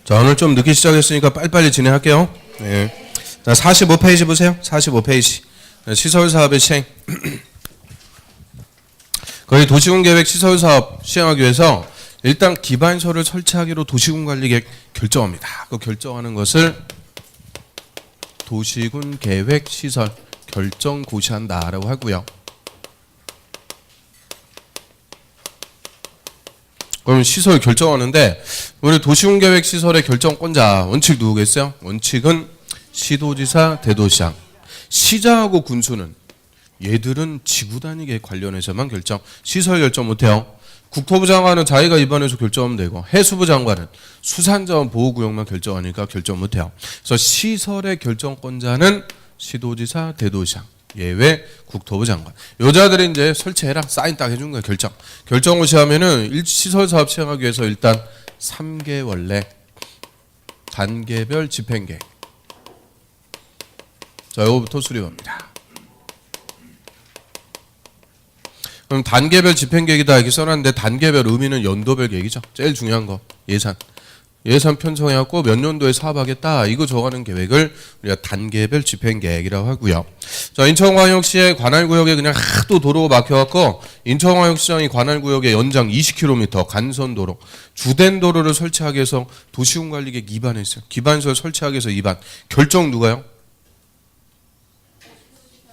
자, 오늘 좀 늦게 시작했으니까 빨리빨리 진행할게요. 네. 자, 45페이지 보세요. 45페이지. 시설사업의 시행. 거의 도시군계획 시설사업 시행하기 위해서 일단 기반서를 설치하기로 도시군관리계획 결정합니다. 그 결정하는 것을 도시군계획 시설 결정 고시한다라고 하고요. 그럼 시설 결정하는데 우리 도시군계획 시설의 결정권자 원칙 누구겠어요? 원칙은 시도지사, 대도시장. 시장하고 군수는 얘들은 지구단위계획 관련해서만 결정, 시설 결정 못해요. 국토부 장관은 자기가 입안해서 결정하면 되고 해수부 장관은 수산자원 보호구역만 결정하니까 결정 못해요. 그래서 시설의 결정권자는 시도지사, 대도시장. 예외 국토부 장관. 여자들이 이제 설치해라. 사인 딱 해준 거야. 결정 고시하면은 시설 사업 시행하기 위해서 일단 3개월 내 단계별 집행계획. 자, 요거부터 수립합니다. 그럼 단계별 집행계획이다 이렇게 써놨는데 단계별 의미는 연도별 계획이죠. 제일 중요한 거 예산 편성해갖고 몇 년도에 사업하겠다 이거 정하는 계획을 우리가 단계별 집행계획이라고 하고요. 자, 인천광역시의 관할구역에 그냥 하도 도로가 막혀갖고 인천광역시장이 관할구역의 연장 20km 간선도로 주된 도로를 설치하기 위해서 도시군관리계획 위반했어요. 기반시설 설치하기 위해서 위반. 결정 누가요?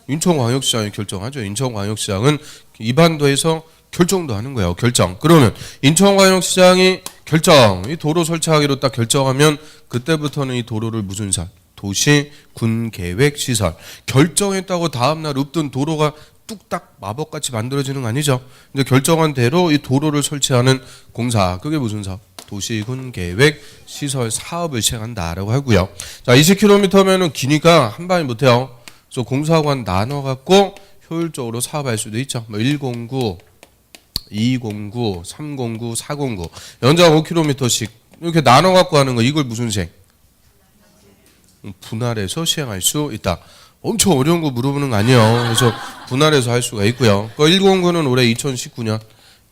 인천광역시장이 결정하죠. 인천광역시장은 위반도에서 결정도 하는 거예요. 결정. 그러면 인천광역시장이 결정, 이 도로 설치하기로 딱 결정하면 그때부터는 이 도로를 무슨 사? 도시군계획시설. 결정했다고 다음날 없던 도로가 뚝딱 마법같이 만들어지는 거 아니죠. 근데 결정한 대로 이 도로를 설치하는 공사, 그게 무슨 사업? 도시군계획시설 사업을 시행한다라고 하고요. 자, 20km면은 기니까 한 방에 못해요. 그래서 공사관 나눠갖고 효율적으로 사업할 수도 있죠. 뭐 109, 209, 309, 409 연장 5km씩 이렇게 나눠갖고 하는 거 이걸 무슨 시행? 분할해서 시행할 수 있다. 엄청 어려운 거 물어보는 거 아니에요. 그래서 분할해서 할 수가 있고요. 109는 올해 2019년,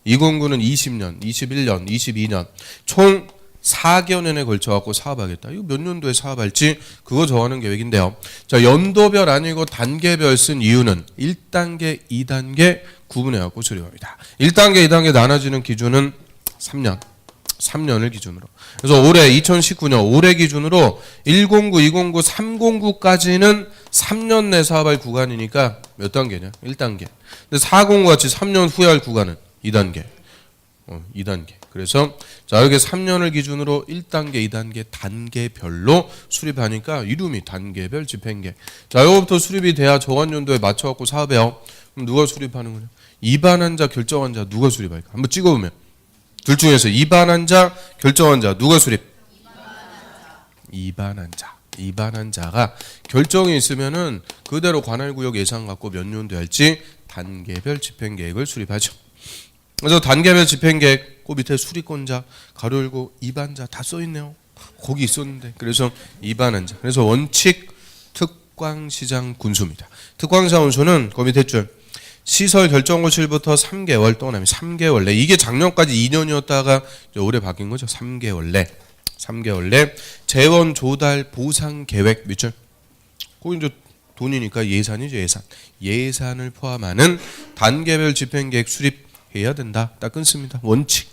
209는 20년, 21년, 22년 총 4개년에 걸쳐갖고 사업하겠다. 이거 몇 년도에 사업할지 그거 정하는 계획인데요. 자, 연도별 아니고 단계별 쓴 이유는 1단계, 2단계 구분해갖고 수립합니다. 1단계, 2단계 나눠지는 기준은 3년을 기준으로. 그래서 올해 2019년 올해 기준으로 109, 209, 309까지는 3년 내 사업할 구간이니까 몇 단계냐? 1단계. 근데 409 같이 3년 후에 할 구간은 2단계. 2단계. 그래서 자, 이렇게 3년을 기준으로 1단계, 2단계 단계별로 수립하니까 이름이 단계별 집행계획. 자, 이거부터 수립이 돼야 정한 연도에 맞춰갖고 사업해요. 그럼 누가 수립하는 거냐? 입안한 자, 결정한 자 누가 수립할까? 한번 찍어보면 둘 중에서 입안한 자, 결정한 자 누가 수립? 입안한 자. 입안한 자가 결정이 있으면은 그대로 관할구역 예산 갖고 몇 년도에 할지 단계별 집행계획을 수립하죠. 그래서 단계별 집행계획, 그 밑에 수립권자, 가로 열고 입안자 다 써있네요. 거기 있었는데. 그래서 입안한 자. 그래서 원칙 특광시장 군수입니다. 특광시장 군수는 그 밑에 줄 시설 결정고실부터 3개월 동안 3개월 내. 이게 작년까지 2년이었다가 올해 바뀐 거죠. 3개월 내. 3개월 내 재원 조달 보상 계획 밑줄. 그거 이제 돈이니까 예산이죠. 예산을 포함하는 단계별 집행계획 수립 해야 된다. 딱 끊습니다. 원칙.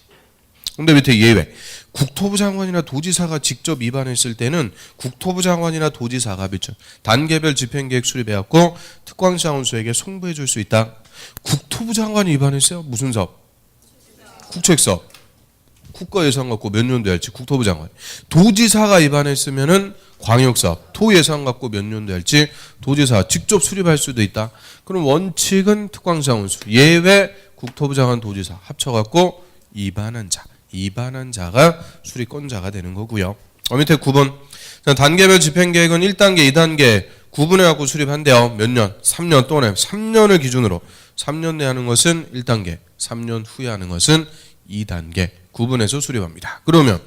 근데 밑에 예외. 국토부 장관이나 도지사가 직접 위반했을 때는 국토부 장관이나 도지사가 단계별 집행계획 수립해갖고 특광시장 원수에게 송부해 줄 수 있다. 국토부 장관이 위반했어요? 무슨 사업? 국책사업. 국가 예산 갖고 몇 년도에 할지 국토부 장관. 도지사가 위반했으면은 광역사업. 토 예산 갖고 몇 년도에 할지 도지사 직접 수립할 수도 있다. 그럼 원칙은 특광시장 원수. 예외 국토부 장관 도지사 합쳐갖고 위반한 자가 수립권자가 되는 거고요. 밑에 9번. 단계별 집행계획은 1단계, 2단계 구분해갖고 수립한대요. 몇 년? 3년 또는 3년을 기준으로. 3년 내 하는 것은 1단계, 3년 후에 하는 것은 2단계 구분해서 수립합니다. 그러면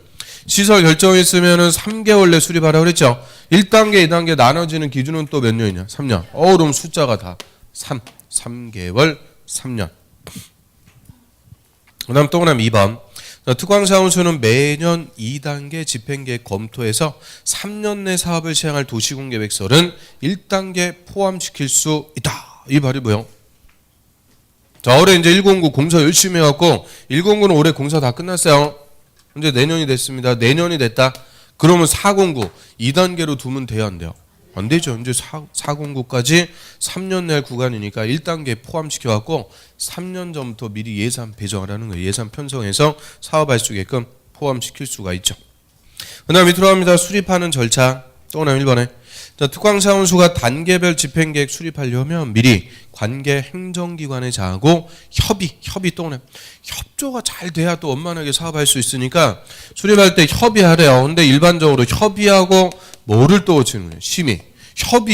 시설 결정이 있으면 3개월 내 수립하라고 그랬죠. 1단계, 2단계 나눠지는 기준은 또 몇 년이냐? 3년. 그럼 숫자가 다 3개월, 3년. 그 다음 또 그다음 2번. 특광사무소는 매년 2단계 집행계획 검토해서 3년 내 사업을 시행할 도시군계획설은 1단계 포함시킬 수 있다. 이 말이 뭐예요? 자, 올해 이제 109 공사 열심히 해갖고 109는 올해 공사 다 끝났어요. 이제 내년이 됐습니다. 내년이 됐다. 그러면 409 2단계로 두면 돼요, 안 돼요? 안 되죠. 이제 409까지 3년 내 구간이니까 1단계 포함시켜갖고 3년 전부터 미리 예산 배정을 하는 거예요. 예산 편성해서 사업할 수 있게끔 포함시킬 수가 있죠. 그 다음 밑으로 갑니다. 수립하는 절차. 또 나면 1번에. 자, 특광사무소가 단계별 집행계획 수립하려면 미리 관계 행정기관에 자하고 협의 또는 협조가 잘 돼야 또 원만하게 사업할 수 있으니까 수립할 때 협의하래요. 근데 일반적으로 협의하고 뭐를 또 거치는 거예요? 심의.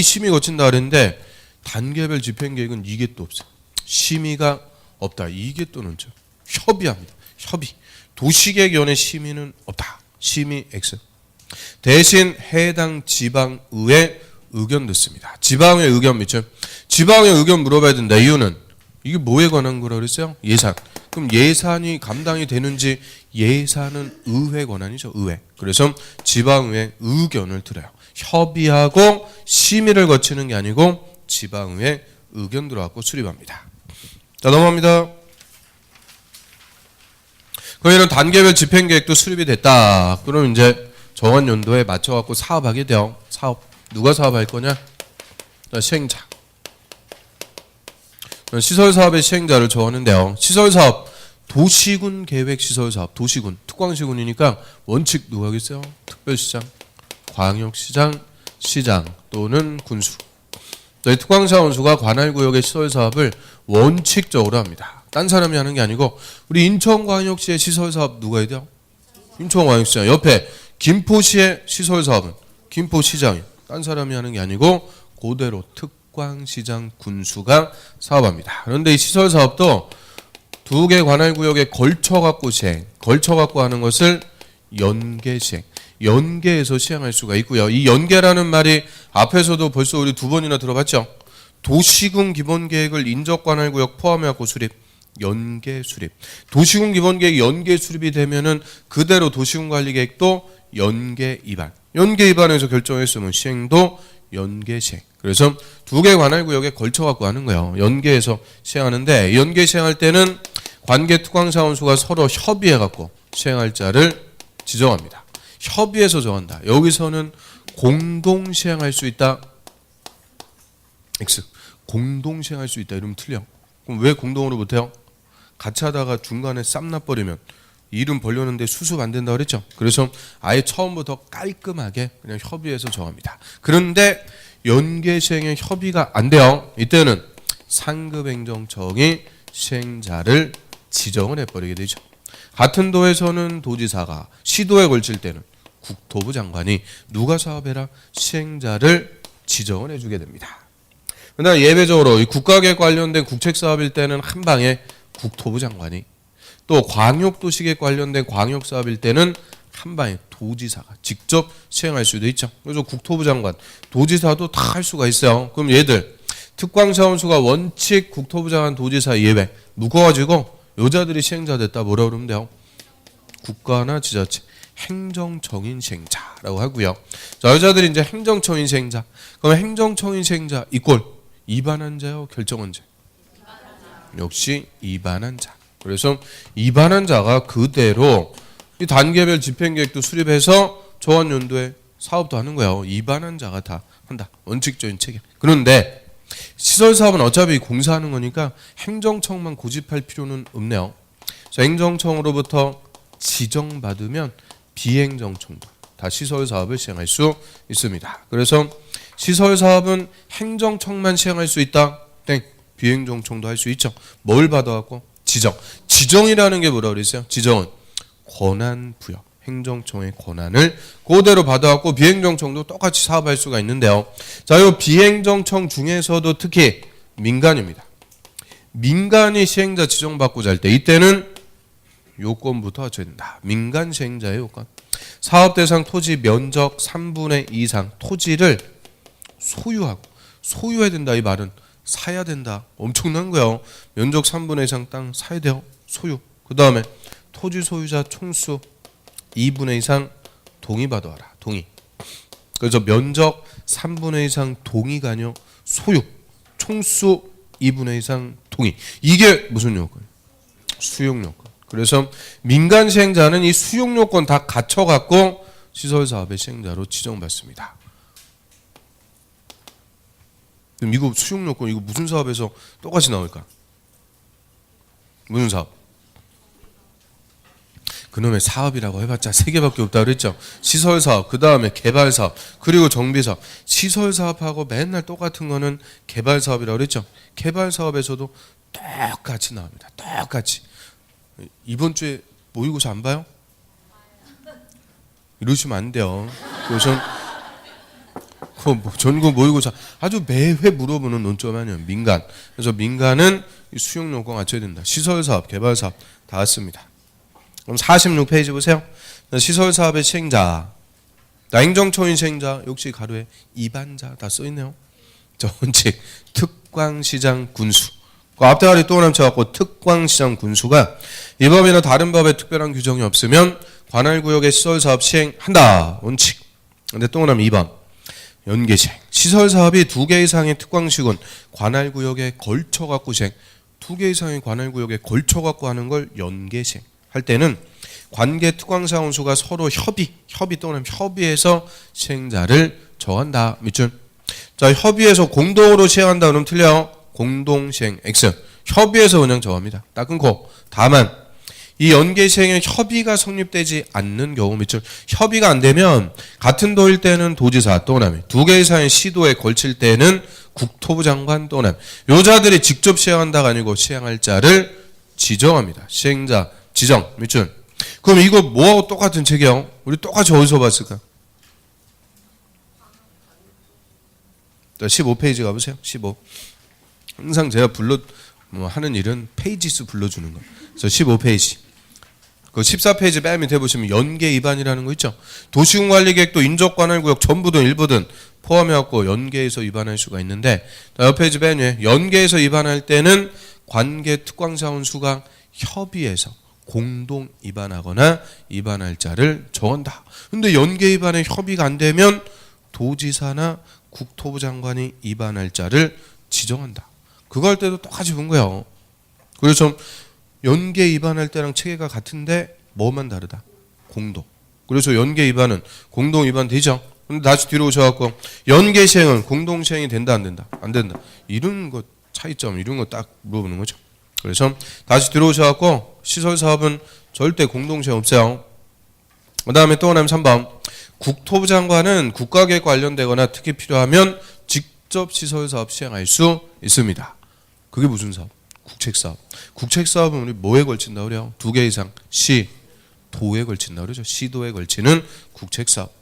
심의 거친다 그랬는데 단계별 집행계획은 이게 또 없어요. 심의가 없다. 이게 또 넣죠. 협의합니다. 협의. 도시계획위원회 심의는 없다. 심의 X. 대신 해당 지방의회 의견 듣습니다. 지방의 의견 믿죠. 지방의 의견 물어봐야 된다. 이유는 이게 뭐에 관한 거라 그랬어요? 예산. 그럼 예산이 감당이 되는지 예산은 의회 권한이죠. 의회. 그래서 지방의회 의견을 들어요. 협의하고 심의를 거치는 게 아니고 지방의회 의견 들어갖고 수립합니다. 자, 넘어갑니다. 거기는 단계별 집행계획도 수립이 됐다. 그럼 이제 정한 연도에 맞춰갖고 사업하게 돼요. 사업. 누가 사업할 거냐? 시행자. 시설사업의 시행자를 정하는데요. 시설사업. 도시군 계획 시설사업. 도시군. 특광시군이니까 원칙 누가 하겠어요? 특별시장, 광역시장, 시장 또는 군수. 특광사원수가 관할구역의 시설사업을 원칙적으로 합니다. 딴 사람이 하는 게 아니고 우리 인천광역시의 시설사업 누가 해야 돼요? 인천광역시장. 옆에 김포시의 시설사업은 김포시장이 딴 사람이 하는 게 아니고 그대로 특광시장 군수가 사업합니다. 그런데 이 시설사업도 두 개 관할구역에 걸쳐갖고 걸쳐갖고 하는 것을 연계시행, 연계해서 시행할 수가 있고요. 이 연계라는 말이 앞에서도 벌써 우리 2번이나 들어봤죠. 도시군 기본계획을 인접관할구역 포함해갖고 수립, 연계 수립. 도시군 기본계획 연계 수립이 되면은 그대로 도시군관리계획도 연계 입안. 연계 입안에서 결정했으면 시행도 연계 시행. 그래서 두 개 관할구역에 걸쳐갖고 하는 거예요. 연계해서 시행하는데 연계 시행할 때는 관계 특광사원수가 서로 협의해갖고 시행할 자를 지정합니다. 협의해서 정한다. 여기서는 공동 시행할 수 있다. X. 공동 시행할 수 있다. 이러면 틀려. 그럼 왜 공동으로 못해요? 같이 하다가 중간에 쌈 나버리면 이름 벌렸는데 수습 안 된다고 그랬죠. 그래서 아예 처음부터 깔끔하게 그냥 협의해서 정합니다. 그런데 연계 시행에 협의가 안 돼요. 이때는 상급행정청이 시행자를 지정을 해버리게 되죠. 같은 도에서는 도지사가, 시도에 걸칠 때는 국토부 장관이 누가 사업해라? 시행자를 지정을 해주게 됩니다. 그러나 예외적으로 이 국가계획 관련된 국책사업일 때는 한 방에 국토부 장관이, 또 광역도시계획 관련된 광역사업일 때는 한 방에 도지사가 직접 시행할 수도 있죠. 그래서 국토부 장관, 도지사도 다 할 수가 있어요. 그럼 얘들 특광사원수가 원칙 국토부 장관, 도지사 예외 묶어가지고 여자들이 시행자 됐다 뭐라 그러면 돼요? 국가나 지자체 행정청인 시행자라고 하고요. 자, 여자들이 이제 행정청인 시행자. 그럼 행정청인 시행자 이꼴 입안한 자요, 결정한 자? 역시 입안한 자. 그래서 입안한 자가 그대로 이 단계별 집행계획도 수립해서 정한 연도에 사업도 하는 거예요. 입안한 자가 다 한다. 원칙적인 체계. 그런데 시설사업은 어차피 공사하는 거니까 행정청만 고집할 필요는 없네요. 그래서 행정청으로부터 지정받으면 비행정청도 다 시설사업을 시행할 수 있습니다. 그래서 시설사업은 행정청만 시행할 수 있다. 땡. 비행정청도 할 수 있죠. 뭘 받아갖고? 지정. 지정이라는 게 뭐라 그랬어요? 지정은 권한 부여. 행정청의 권한을 그대로 받아갖고 비행정청도 똑같이 사업할 수가 있는데요. 자, 이 비행정청 중에서도 특히 민간입니다. 민간이 시행자 지정받고자 할 때 이때는 요건부터 갖춰야 된다. 민간 시행자의 요건. 사업 대상 토지 면적 3분의 2 이상 토지를 소유하고, 소유해야 된다 이 말은 사야 된다. 엄청난 거예요. 면적 3분의 2 이상 땅 사야 돼요. 소유. 그 다음에 토지 소유자 총수 2분의 2 이상 동의 받아와라. 동의. 그래서 면적 3분의 2 이상 동의가 아니요 소유 총수 2분의 2 이상 동의. 이게 무슨 요건? 수용 요건. 그래서 민간 시행자는 이 수용 요건 다 갖춰갖고 시설사업의 시행자로 지정받습니다. 그럼 이거 수용 요건 이거 무슨 사업에서 똑같이 나올까? 무슨 사업? 그놈의 사업이라고 해봤자 3개밖에 없다 그랬죠. 시설사업, 그 다음에 개발사업, 그리고 정비사업. 시설사업하고 맨날 똑같은 거는 개발사업이라고 그랬죠. 개발사업에서도 똑같이 나옵니다. 똑같이. 이번 주에 모의고사 안 봐요? 이러시면 안 돼요. 그래서 전국 모의고사 아주 매회 물어보는 논점 아니에요. 민간. 그래서 민간은 수용 요건 갖춰야 된다. 시설사업, 개발사업 다 왔습니다. 그럼 46페이지 보세요. 시설사업의 시행자, 행정처인 시행자 역시 가로에 입안자 다 써있네요. 원칙 특광시장 군수. 그 앞대가리 또 남쳐갖고 특광시장 군수가 이 법이나 다른 법에 특별한 규정이 없으면 관할구역의 시설사업 시행한다. 원칙. 근데 또 나면 2번 연계시행. 시설사업이 2개 이상의 특광시군 관할구역에 걸쳐갖고 시행. 2개 이상의 관할구역에 걸쳐갖고 하는 걸 연계시행 할 때는 관계 특광사원수가 서로 협의 또는 협의해서 시행자를 정한다. 밑줄. 자, 협의해서 공동으로 시행한다 그러면 틀려요. 공동시행 X. 협의해서 그냥 정합니다. 딱 끊고. 다만 이 연계 시행에 협의가 성립되지 않는 경우 밑줄. 협의가 안 되면 같은 도일 때는 도지사 또는 2개 이상의 시도에 걸칠 때는 국토부 장관 또는 요자들이 직접 시행한다가 아니고 시행할 자를 지정합니다. 시행자 지정 밑줄. 그럼 이거 뭐하고 똑같은 책이요? 우리 똑같이 어디서 봤을까? 15페이지 가보세요. 15. 항상 제가 하는 일은 페이지수 불러주는 거. 그래서 15페이지. 그 14페이지 맨 밑에 보시면 연계 위반이라는 거 있죠. 도시군관리계획도 인접관할구역 전부든 일부든 포함해갖고 연계해서 위반할 수가 있는데, 옆 페이지 맨 위에 연계해서 위반할 때는 관계 특광사원 수가 협의해서 공동 위반하거나 위반할 자를 정한다. 근데 연계 위반에 협의가 안 되면 도지사나 국토부 장관이 위반할 자를 지정한다. 그거 할 때도 똑같이 본 거예요. 그래서 연계 위반할 때랑 체계가 같은데 뭐만 다르다? 공동. 그래서 연계 위반은 공동 위반 되죠. 근데 다시 뒤로 오셔갖고 연계 시행은 공동 시행이 된다 안 된다? 안 된다. 이런 거 차이점 이런 거 딱 물어보는 거죠. 그래서 다시 뒤로 오셔갖고 시설 사업은 절대 공동 시행 없어요. 그 다음에 또 하나는 3번. 국토부 장관은 국가계획 관련되거나 특히 필요하면 직접 시설 사업 시행할 수 있습니다. 그게 무슨 사업? 국책사업. 국책사업은 우리 뭐에 걸친다 그래요? 2개 이상 시, 도에 걸친다 그러죠. 시도에 걸치는 국책사업.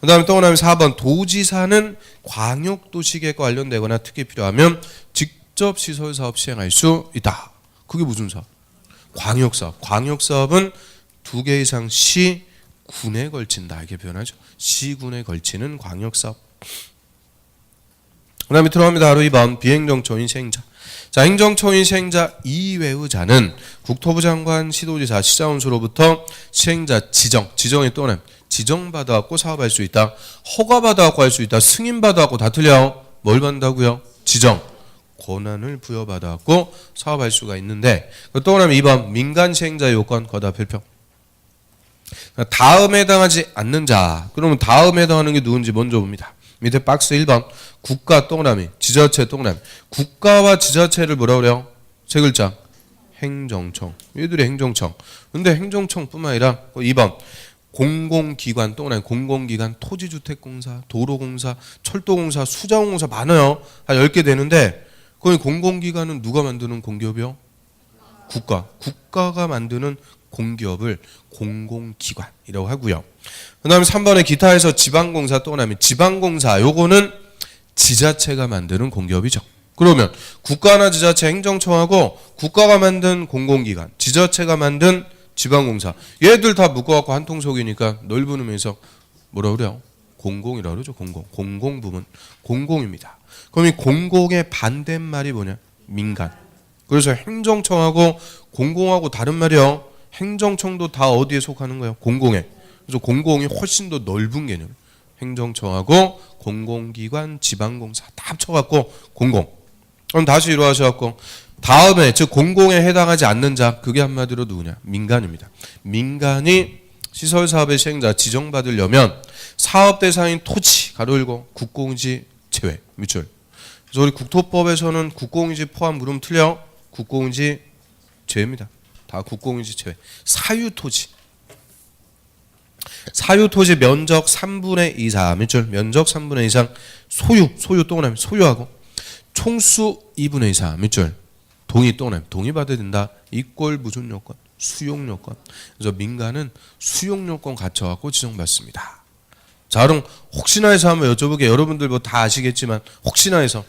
그 다음에 또 하나는 4번. 도지사는 광역도시계획과 관련되거나 특히 필요하면 직접 시설사업 시행할 수 있다. 그게 무슨 사업? 광역사업. 광역사업은 2개 이상 시, 군에 걸친다 이렇게 표현하죠. 시군에 걸치는 광역사업. 그 다음에 들어갑니다. 바로 2번 비행정처인 시행자. 자, 행정처인 시행자 이외의 자는 국토부 장관, 시도지사, 시장원수로부터 시행자 지정이 또는 지정받아갖고 사업할 수 있다. 허가받아갖고 할 수 있다. 승인받아갖고 다 틀려요. 뭘 받는다고요? 지정. 권한을 부여받아갖고 사업할 수가 있는데, 또 하나는 2번 민간 시행자 요건 거다 별표. 다음에 해당하지 않는 자. 그러면 다음에 해당하는 게 누군지 먼저 봅니다. 밑에 박스 1번 국가 동그라미 지자체 동그라미. 국가와 지자체를 뭐라 그래요? 세 글자 행정청. 얘들이 행정청. 근데 행정청뿐만 아니라 2번 공공기관 동그라미 공공기관 토지주택공사 도로공사 철도공사 수자원공사 많아요. 한 10개 되는데 거기 공공기관은 누가 만드는 공기업이요? 국가가 만드는 공기업을 공공기관이라고 하고요. 그 다음에 3번에 기타에서 지방공사 또 나면 지방공사 요거는 지자체가 만드는 공기업이죠. 그러면 국가나 지자체 행정청하고 국가가 만든 공공기관 지자체가 만든 지방공사 얘들 다 묶어갖고 한 통속이니까 넓은 의미에서 뭐라 그래요? 공공이라고 그러죠. 공공부문 공공입니다. 그럼 이 공공의 반대말이 뭐냐? 민간. 그래서 행정청하고 공공하고 다른 말이요. 행정청도 다 어디에 속하는 거예요? 공공에. 그래서 공공이 훨씬 더 넓은 개념. 행정청하고 공공기관, 지방공사 다 합쳐갖고 공공. 그럼 다시 이루어져갖고 다음에 즉 공공에 해당하지 않는 자 그게 한마디로 누구냐? 민간입니다. 민간이 시설사업의 시행자 지정받으려면 사업 대상인 토지 가로 열고 국공지 제외 밑줄. 그래서 우리 국토법에서는 국공지 포함 물음 틀려 국공지 제외입니다. 다 국공지 제외. 사유토지. 사유토지 면적 3분의 2 이상 밑줄 면적 3분의 2 이상 소유 또 오나면 소유하고 총수 2분의 2 이상 밑줄 동의 또 오나면 동의 받아야 된다. 이꼴 무슨 요건? 수용 요건. 그래서 민간은 수용 요건 갖춰갖고 지정받습니다. 자 그럼 혹시나 해서 한번 여쭤볼게요. 여러분들 뭐 다 아시겠지만 혹시나 해서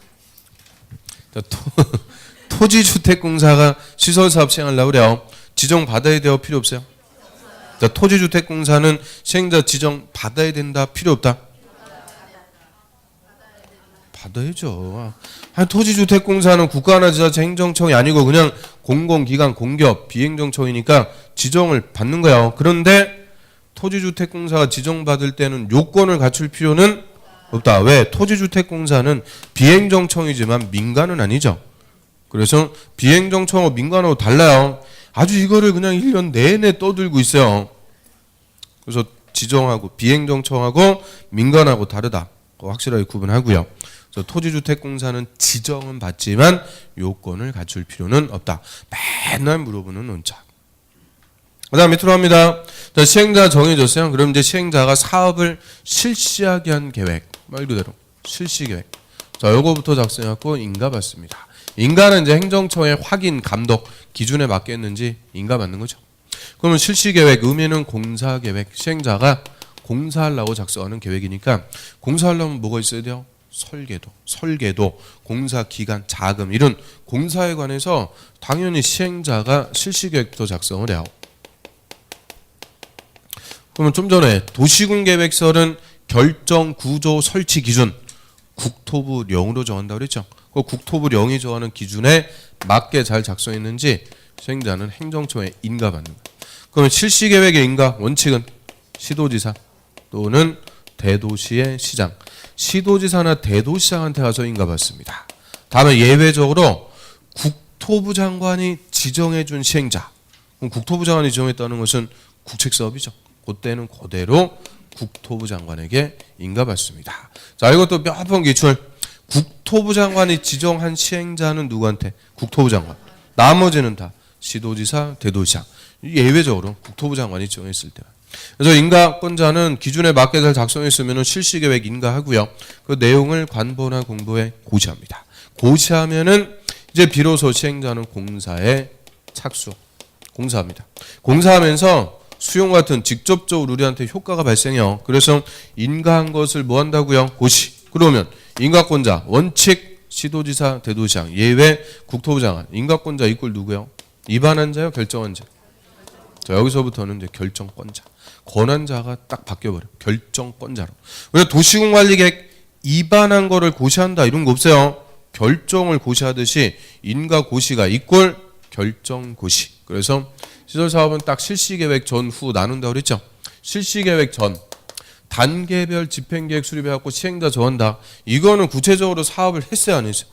토지주택공사가 시설사업 시행하려고 그래요. 지정받아야 돼요? 필요 없어요? 토지주택공사는 시행자 지정 받아야 된다? 필요 없다? 받아야죠. 아니, 토지주택공사는 국가나 지자체 행정청이 아니고 그냥 공공기관, 공기업, 비행정청이니까 지정을 받는 거예요. 그런데 토지주택공사가 지정받을 때는 요건을 갖출 필요는 없다. 왜? 토지주택공사는 비행정청이지만 민간은 아니죠. 그래서 비행정청하고 민간하고 달라요. 아주 이거를 그냥 1년 내내 떠들고 있어요. 그래서 지정하고 비행정청하고 민간하고 다르다. 확실하게 구분하고요. 그래서 토지주택공사는 지정은 받지만 요건을 갖출 필요는 없다. 맨날 물어보는 논자. 그 다음 밑으로 합니다. 자, 시행자 정해졌어요. 그럼 이제 시행자가 사업을 실시하게 한 계획. 말 그대로 실시계획. 자, 요거부터 작성해갖고 인가 받습니다. 인가는 이제 행정처의 확인, 감독, 기준에 맞겠는지 인가 받는 거죠. 그러면 실시계획, 의미는 공사계획. 시행자가 공사하려고 작성하는 계획이니까 공사하려면 뭐가 있어야 돼요? 설계도, 공사 기간, 자금 이런 공사에 관해서 당연히 시행자가 실시계획부터 작성을 해요. 그러면 좀 전에 도시군계획서는 결정, 구조, 설치 기준 국토부령으로 정한다고 그랬죠. 그 국토부령이 정하는 기준에 맞게 잘 작성했는지 시행자는 행정처에 인가받는 거예요. 그러면 실시계획의 인가 원칙은 시도지사 또는 대도시의 시장, 시도지사나 대도시장한테 가서 인가받습니다. 다음에 예외적으로 국토부 장관이 지정해준 시행자. 그럼 국토부 장관이 지정했다는 것은 국책사업이죠. 그때는 그대로 국토부 장관에게 인가받습니다. 자, 이것도 몇 번 기출. 국토부 장관이 지정한 시행자는 누구한테? 국토부 장관. 나머지는 다 시도지사, 대도시장. 예외적으로 국토부 장관이 지정했을 때. 그래서 인가권자는 기준에 맞게 잘 작성했으면 실시계획 인가하고요. 그 내용을 관보나 공보에 고시합니다. 고시하면은 이제 비로소 시행자는 공사에 착수. 공사합니다. 공사하면서 수용 같은 직접적으로 우리한테 효과가 발생해요. 그래서 인가한 것을 뭐 한다고요? 고시. 그러면 인가권자 원칙 시도지사 대도시장 예외 국토부 장관. 인가권자 이꼴 누구요? 위반한 자요? 결정한 자. 자, 여기서부터는 이제 결정권자. 권한자가 딱 바뀌어버려. 결정권자로. 왜 도시공관리계획 위반한 거를 고시한다 이런 거 없어요. 결정을 고시하듯이 인가 고시가 이꼴 결정 고시. 그래서 시설사업은 딱 실시계획 전후 나눈다고 그랬죠. 실시계획 전 단계별 집행계획 수립해갖고 시행자 정한다. 이거는 구체적으로 사업을 했어야 안 했어요?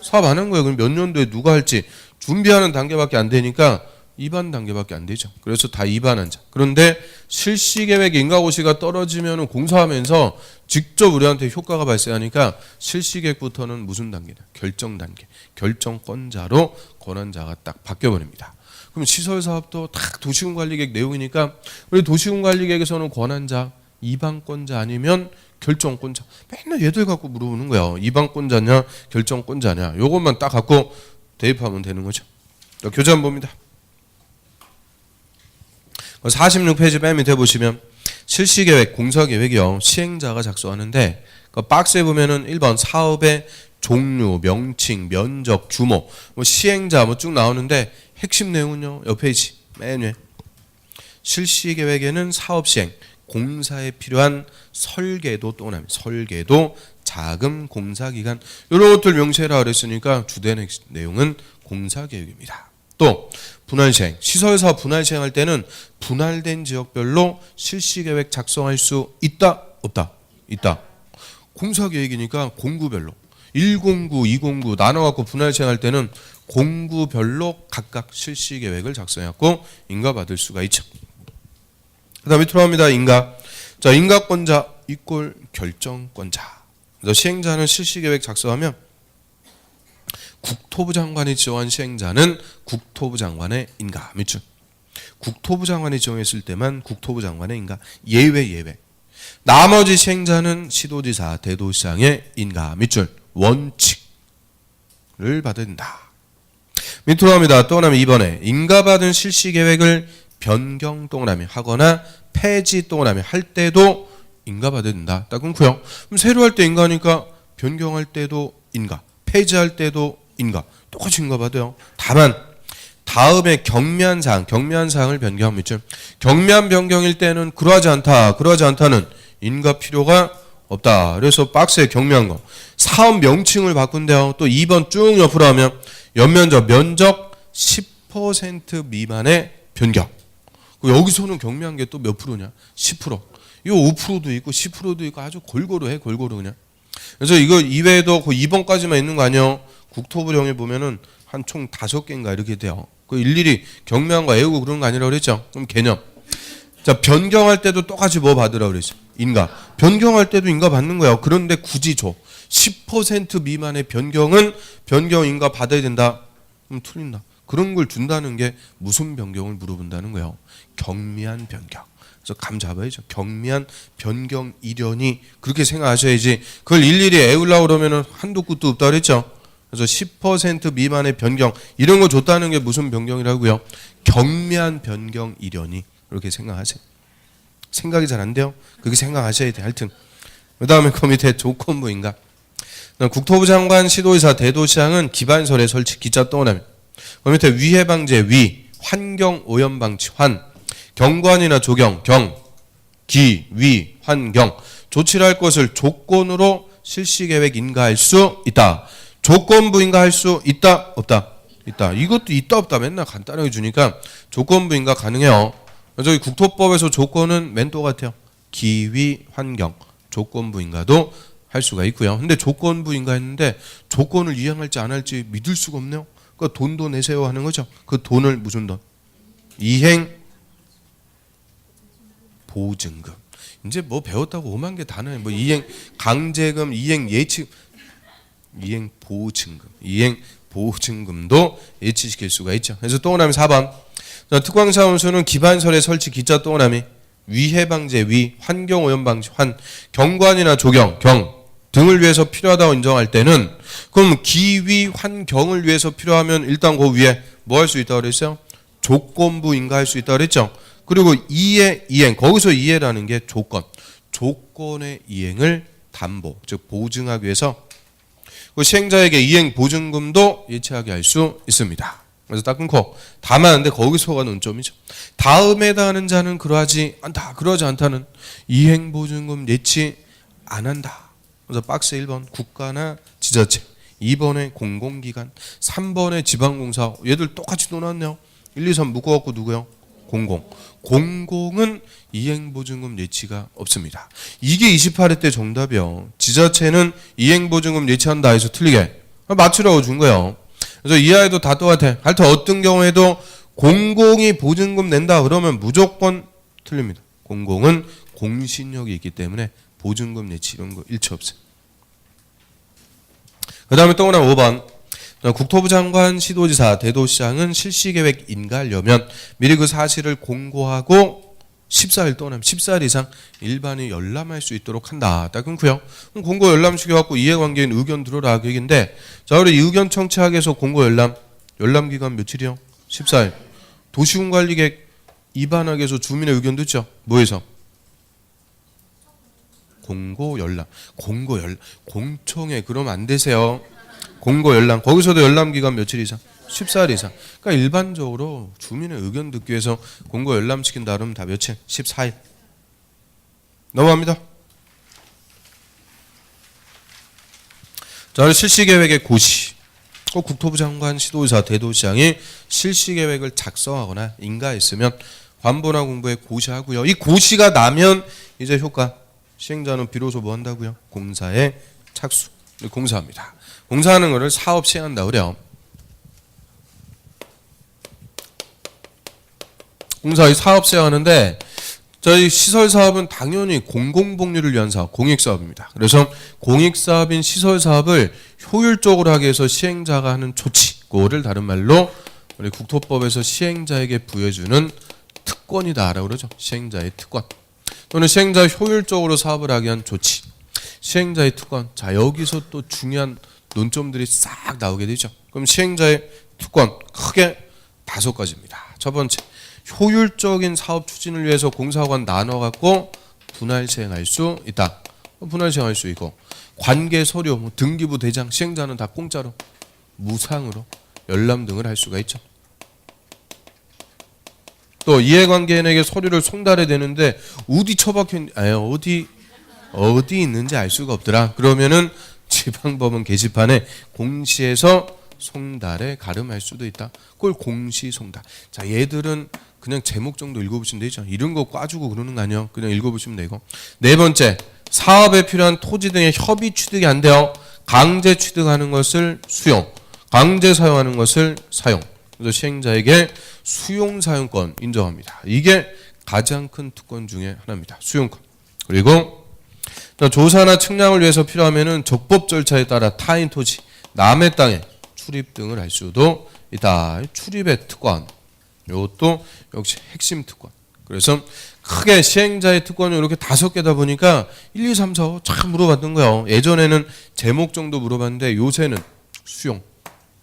사업 안 한 거예요. 그럼 몇 년도에 누가 할지 준비하는 단계밖에 안 되니까 입안 단계밖에 안 되죠. 그래서 다 입안한 자. 그런데 실시계획 인가고시가 떨어지면 공사하면서 직접 우리한테 효과가 발생하니까 실시계획부터는 무슨 단계다? 결정 단계. 결정권자로 권한자가 딱 바뀌어버립니다. 그럼 시설사업도 딱 도시군관리계획 내용이니까 우리 도시군관리계획에서는 권한자, 이방권자 아니면 결정권자. 맨날 얘들 갖고 물어보는 거예요. 이방권자냐 결정권자냐. 요것만 딱 갖고 대입하면 되는 거죠. 교재 한번 봅니다. 46페이지 맨 밑에 보시면 실시계획, 공사계획이요. 시행자가 작성하는데 그 박스에 보면은 1번 사업의 종류, 명칭, 면적, 규모, 뭐 시행자 뭐 쭉 나오는데 핵심 내용은요. 옆에 있지. 맨 위에. 실시계획에는 사업 시행, 공사에 필요한 설계도 또 나옵니다. 설계도, 자금, 공사기간 이런 것들 명시해라 그랬으니까 주된 내용은 공사계획입니다. 또 분할 시행, 시설사업 분할 시행할 때는 분할된 지역별로 실시계획 작성할 수 있다 없다? 있다. 공사계획이니까 공구별로 1공구, 2공구 나눠갖고 분할 시행할 때는 공구별로 각각 실시계획을 작성해갖고 인가받을 수가 있죠. 그 다음에 들어갑니다. 인가. 자, 인가권자 이꼴 결정권자. 그래서 시행자는 실시계획 작성하면 국토부 장관이 지정한 시행자는 국토부 장관의 인가 밑줄. 국토부 장관이 지정했을 때만 국토부 장관의 인가. 예외. 나머지 시행자는 시도지사, 대도시장의 인가 밑줄. 원칙을 받아야 된다. 밑으로 갑니다. 동그라미 2번에 인가받은 실시계획을 변경 동그라미 하거나 폐지 동그라미 할 때도 인가받아야 된다. 딱 끊고요. 그럼 새로 할 때 인가니까 변경할 때도 인가, 폐지할 때도 인가. 똑같이 인가받아요. 다만 다음에 경미한 사항을 변경한 밑줄. 경미한 변경일 때는 그러하지 않다는 인가 필요가 없다. 그래서 박스에 경미한 거. 사업 명칭을 바꾼대요. 또 2번 쭉 옆으로 하면 연면적, 면적 10% 미만의 변경. 여기서는 경미한 게 또 몇 프로냐? 10%. 이거 5%도 있고 10%도 있고 아주 골고루 해, 골고루 그냥. 그래서 이거 이외에도 그 2번까지만 있는 거 아니에요? 국토부령에 보면은 한 총 5개인가 이렇게 돼요. 그 일일이 경미한 거 외우고 그런 거 아니라고 그랬죠? 그럼 개념. 자, 변경할 때도 똑같이 뭐 받으라고 그랬죠? 인가. 변경할 때도 인가 받는 거예요. 그런데 굳이 줘. 10% 미만의 변경은 변경 인가 받아야 된다. 그럼 틀린다. 그런 걸 준다는 게 무슨 변경을 물어본다는 거예요. 경미한 변경. 그래서 감 잡아야죠. 경미한 변경 이련이 그렇게 생각하셔야지. 그걸 일일이 애우려고 그러면은 한도 끝도 없다 그랬죠. 그래서 10% 미만의 변경 이런 거 줬다는 게 무슨 변경이라고요? 경미한 변경 이련이 그렇게 생각하세요. 생각이 잘 안 돼요? 그렇게 생각하셔야 돼. 하여튼 그 다음에 그 밑에 조건부인가. 국토부 장관, 시도지사, 대도시장은 기반설의 설치 기자 동그라미. 그 밑에 위해 방제 위, 환경 오염 방치 환, 경관이나 조경 경, 기, 위, 환경 조치를 할 것을 조건으로 실시계획 인가할 수 있다. 조건부 인가할 수 있다 없다? 있다. 이것도 있다 없다 맨날 간단하게 주니까 조건부 인가 가능해요. 저희 국토법에서 조건은 맨 똑같아요. 기, 위, 환경 조건부 인가도 할 수가 있고요. 근데 조건부 인가했는데 조건을 이행할지 안 할지 믿을 수가 없네요. 그러니까 돈도 내세요 하는 거죠. 그 돈을 무슨 돈? 이행 보증금. 이제 뭐 배웠다고 5만 개 단어에 뭐 이행 강제금, 이행 예치, 이행 보증금도 예치시킬 수가 있죠. 그래서 동그라미 4번. 특광사무소는 기반설의 설치 기자 동그라미 위해 방제 위, 환경 오염 방지 환, 경관이나 조경 경 등을 위해서 필요하다고 인정할 때는 그럼 기위 환경을 위해서 필요하면 일단 그 위에 뭐 할 수 있다고 그랬어요? 조건부 인가할 수 있다고 그랬죠. 그리고 이해 이행 거기서 이해라는 게 조건의 이행을 담보 즉 보증하기 위해서 그 시행자에게 이행 보증금도 예치하게 할 수 있습니다. 그래서 딱 끊고 다만 근데 거기서가 논점이죠. 다음에 해당하는 자는 그러하지 않다는 이행 보증금 예치 안 한다. 그래서 박스 1번 국가나 지자체, 2번에 공공기관, 3번에 지방공사. 얘들 똑같이 놓았네요. 1, 2, 3 묶어갖고 누구요? 공공은 이행보증금 예치가 없습니다. 이게 28회 때 정답이요. 지자체는 이행보증금 예치한다 해서 틀리게 맞추라고 준 거예요. 그래서 이하에도 다 똑같아. 하여튼 어떤 경우에도 공공이 보증금 낸다 그러면 무조건 틀립니다. 공공은 공신력이 있기 때문에 보증금 예치 이런 거 일체 없어요. 그 다음에 또 하나 5번. 국토부 장관, 시도지사, 대도시장은 실시계획 인가하려면 미리 그 사실을 공고하고 14일 또는 14일 이상 일반이 열람할 수 있도록 한다. 딱 끊고요. 그럼 공고 열람 시켜갖고 이해관계인 의견 들어라 그 얘기인데 자 우리 의견 청취하기 위해서 공고 열람 기간 며칠이요? 14일. 도시군관리계획 입안하기 위해서 주민의 의견 듣죠? 뭐해서? 공고 열람. 공청회 그러면 안 되세요. 공고 열람. 거기서도 열람 기간 며칠 이상? 14일 이상. 그러니까 일반적으로 주민의 의견 듣기 위해서 공고 열람 시킨다 그러면 다 며칠? 14일. 넘어갑니다. 자, 실시계획의 고시. 국토부 장관, 시도의사, 대도시장이 실시계획을 작성하거나 인가했으면 관보나 공부에 고시하고요. 이 고시가 나면 이제 효과, 시행자는 비로소 뭐 한다고요? 공사에 착수, 공사합니다. 공사하는 것을 사업 시행한다고 그래요. 공사의 사업 시행하는데 저희 시설 사업은 당연히 공공복리를 위한 사업, 공익사업입니다. 그래서 공익사업인 시설 사업을 효율적으로 하기 위해서 시행자가 하는 조치, 그거를 다른 말로 우리 국토법에서 시행자에게 부여해주는 특권이다라고 그러죠. 시행자의 특권 또는 시행자 효율적으로 사업을 하기 위한 조치, 시행자의 특권. 자, 여기서 또 중요한 논점들이 싹 나오게 되죠. 그럼 시행자의 특권 크게 5가지입니다. 첫 번째, 효율적인 사업 추진을 위해서 공사관 나눠갖고 분할 시행할 수 있다. 분할 시행할 수 있고, 관계 서류, 뭐 등기부 대장, 시행자는 다 공짜로 무상으로 열람 등을 할 수가 있죠. 또 이해관계인에게 서류를 송달해야 되는데 어디 처박혀 어디 있는지 알 수가 없더라. 그러면은 지방법원 게시판에 공시에서 송달에 가름할 수도 있다. 그걸 공시 송달. 자, 얘들은 그냥 제목 정도 읽어보시면 되죠. 이런 거 꽈주고 그러는 거 아니에요. 그냥 읽어보시면 되고. 네 번째, 사업에 필요한 토지 등의 협의 취득이 안 돼요. 강제 취득하는 것을 수용, 강제 사용하는 것을 사용. 그래서 시행자에게 수용 사용권 인정합니다. 이게 가장 큰 특권 중에 하나입니다. 수용권. 그리고 조사나 측량을 위해서 필요하면은 적법 절차에 따라 타인 토지, 남의 땅에 출입 등을 할 수도 있다. 출입의 특권. 이것도 역시 핵심 특권. 그래서 크게 시행자의 특권이 이렇게 5개다 보니까 1, 2, 3, 4, 5 참 물어봤던 거예요. 예전에는 제목 정도 물어봤는데 요새는 수용,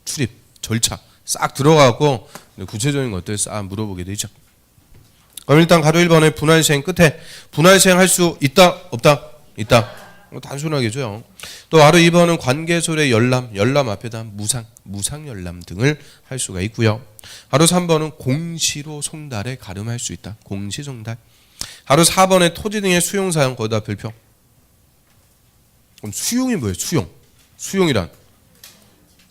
출입, 절차 싹 들어가고 구체적인 것들 싹 물어보게 되죠. 그럼 일단 가로 1번의 분할 시행 끝에 분할 시행할 수 있다, 없다? 있다. 단순하게죠. 또 바로 2번은 관계소의 열람 앞에다 무상 열람 등을 할 수가 있고요. 바로 3번은 공시로 송달에 가름할 수 있다. 공시 송달. 바로 4번의 토지 등의 수용 사용 거기다 별표. 그럼 수용이 뭐예요? 수용이란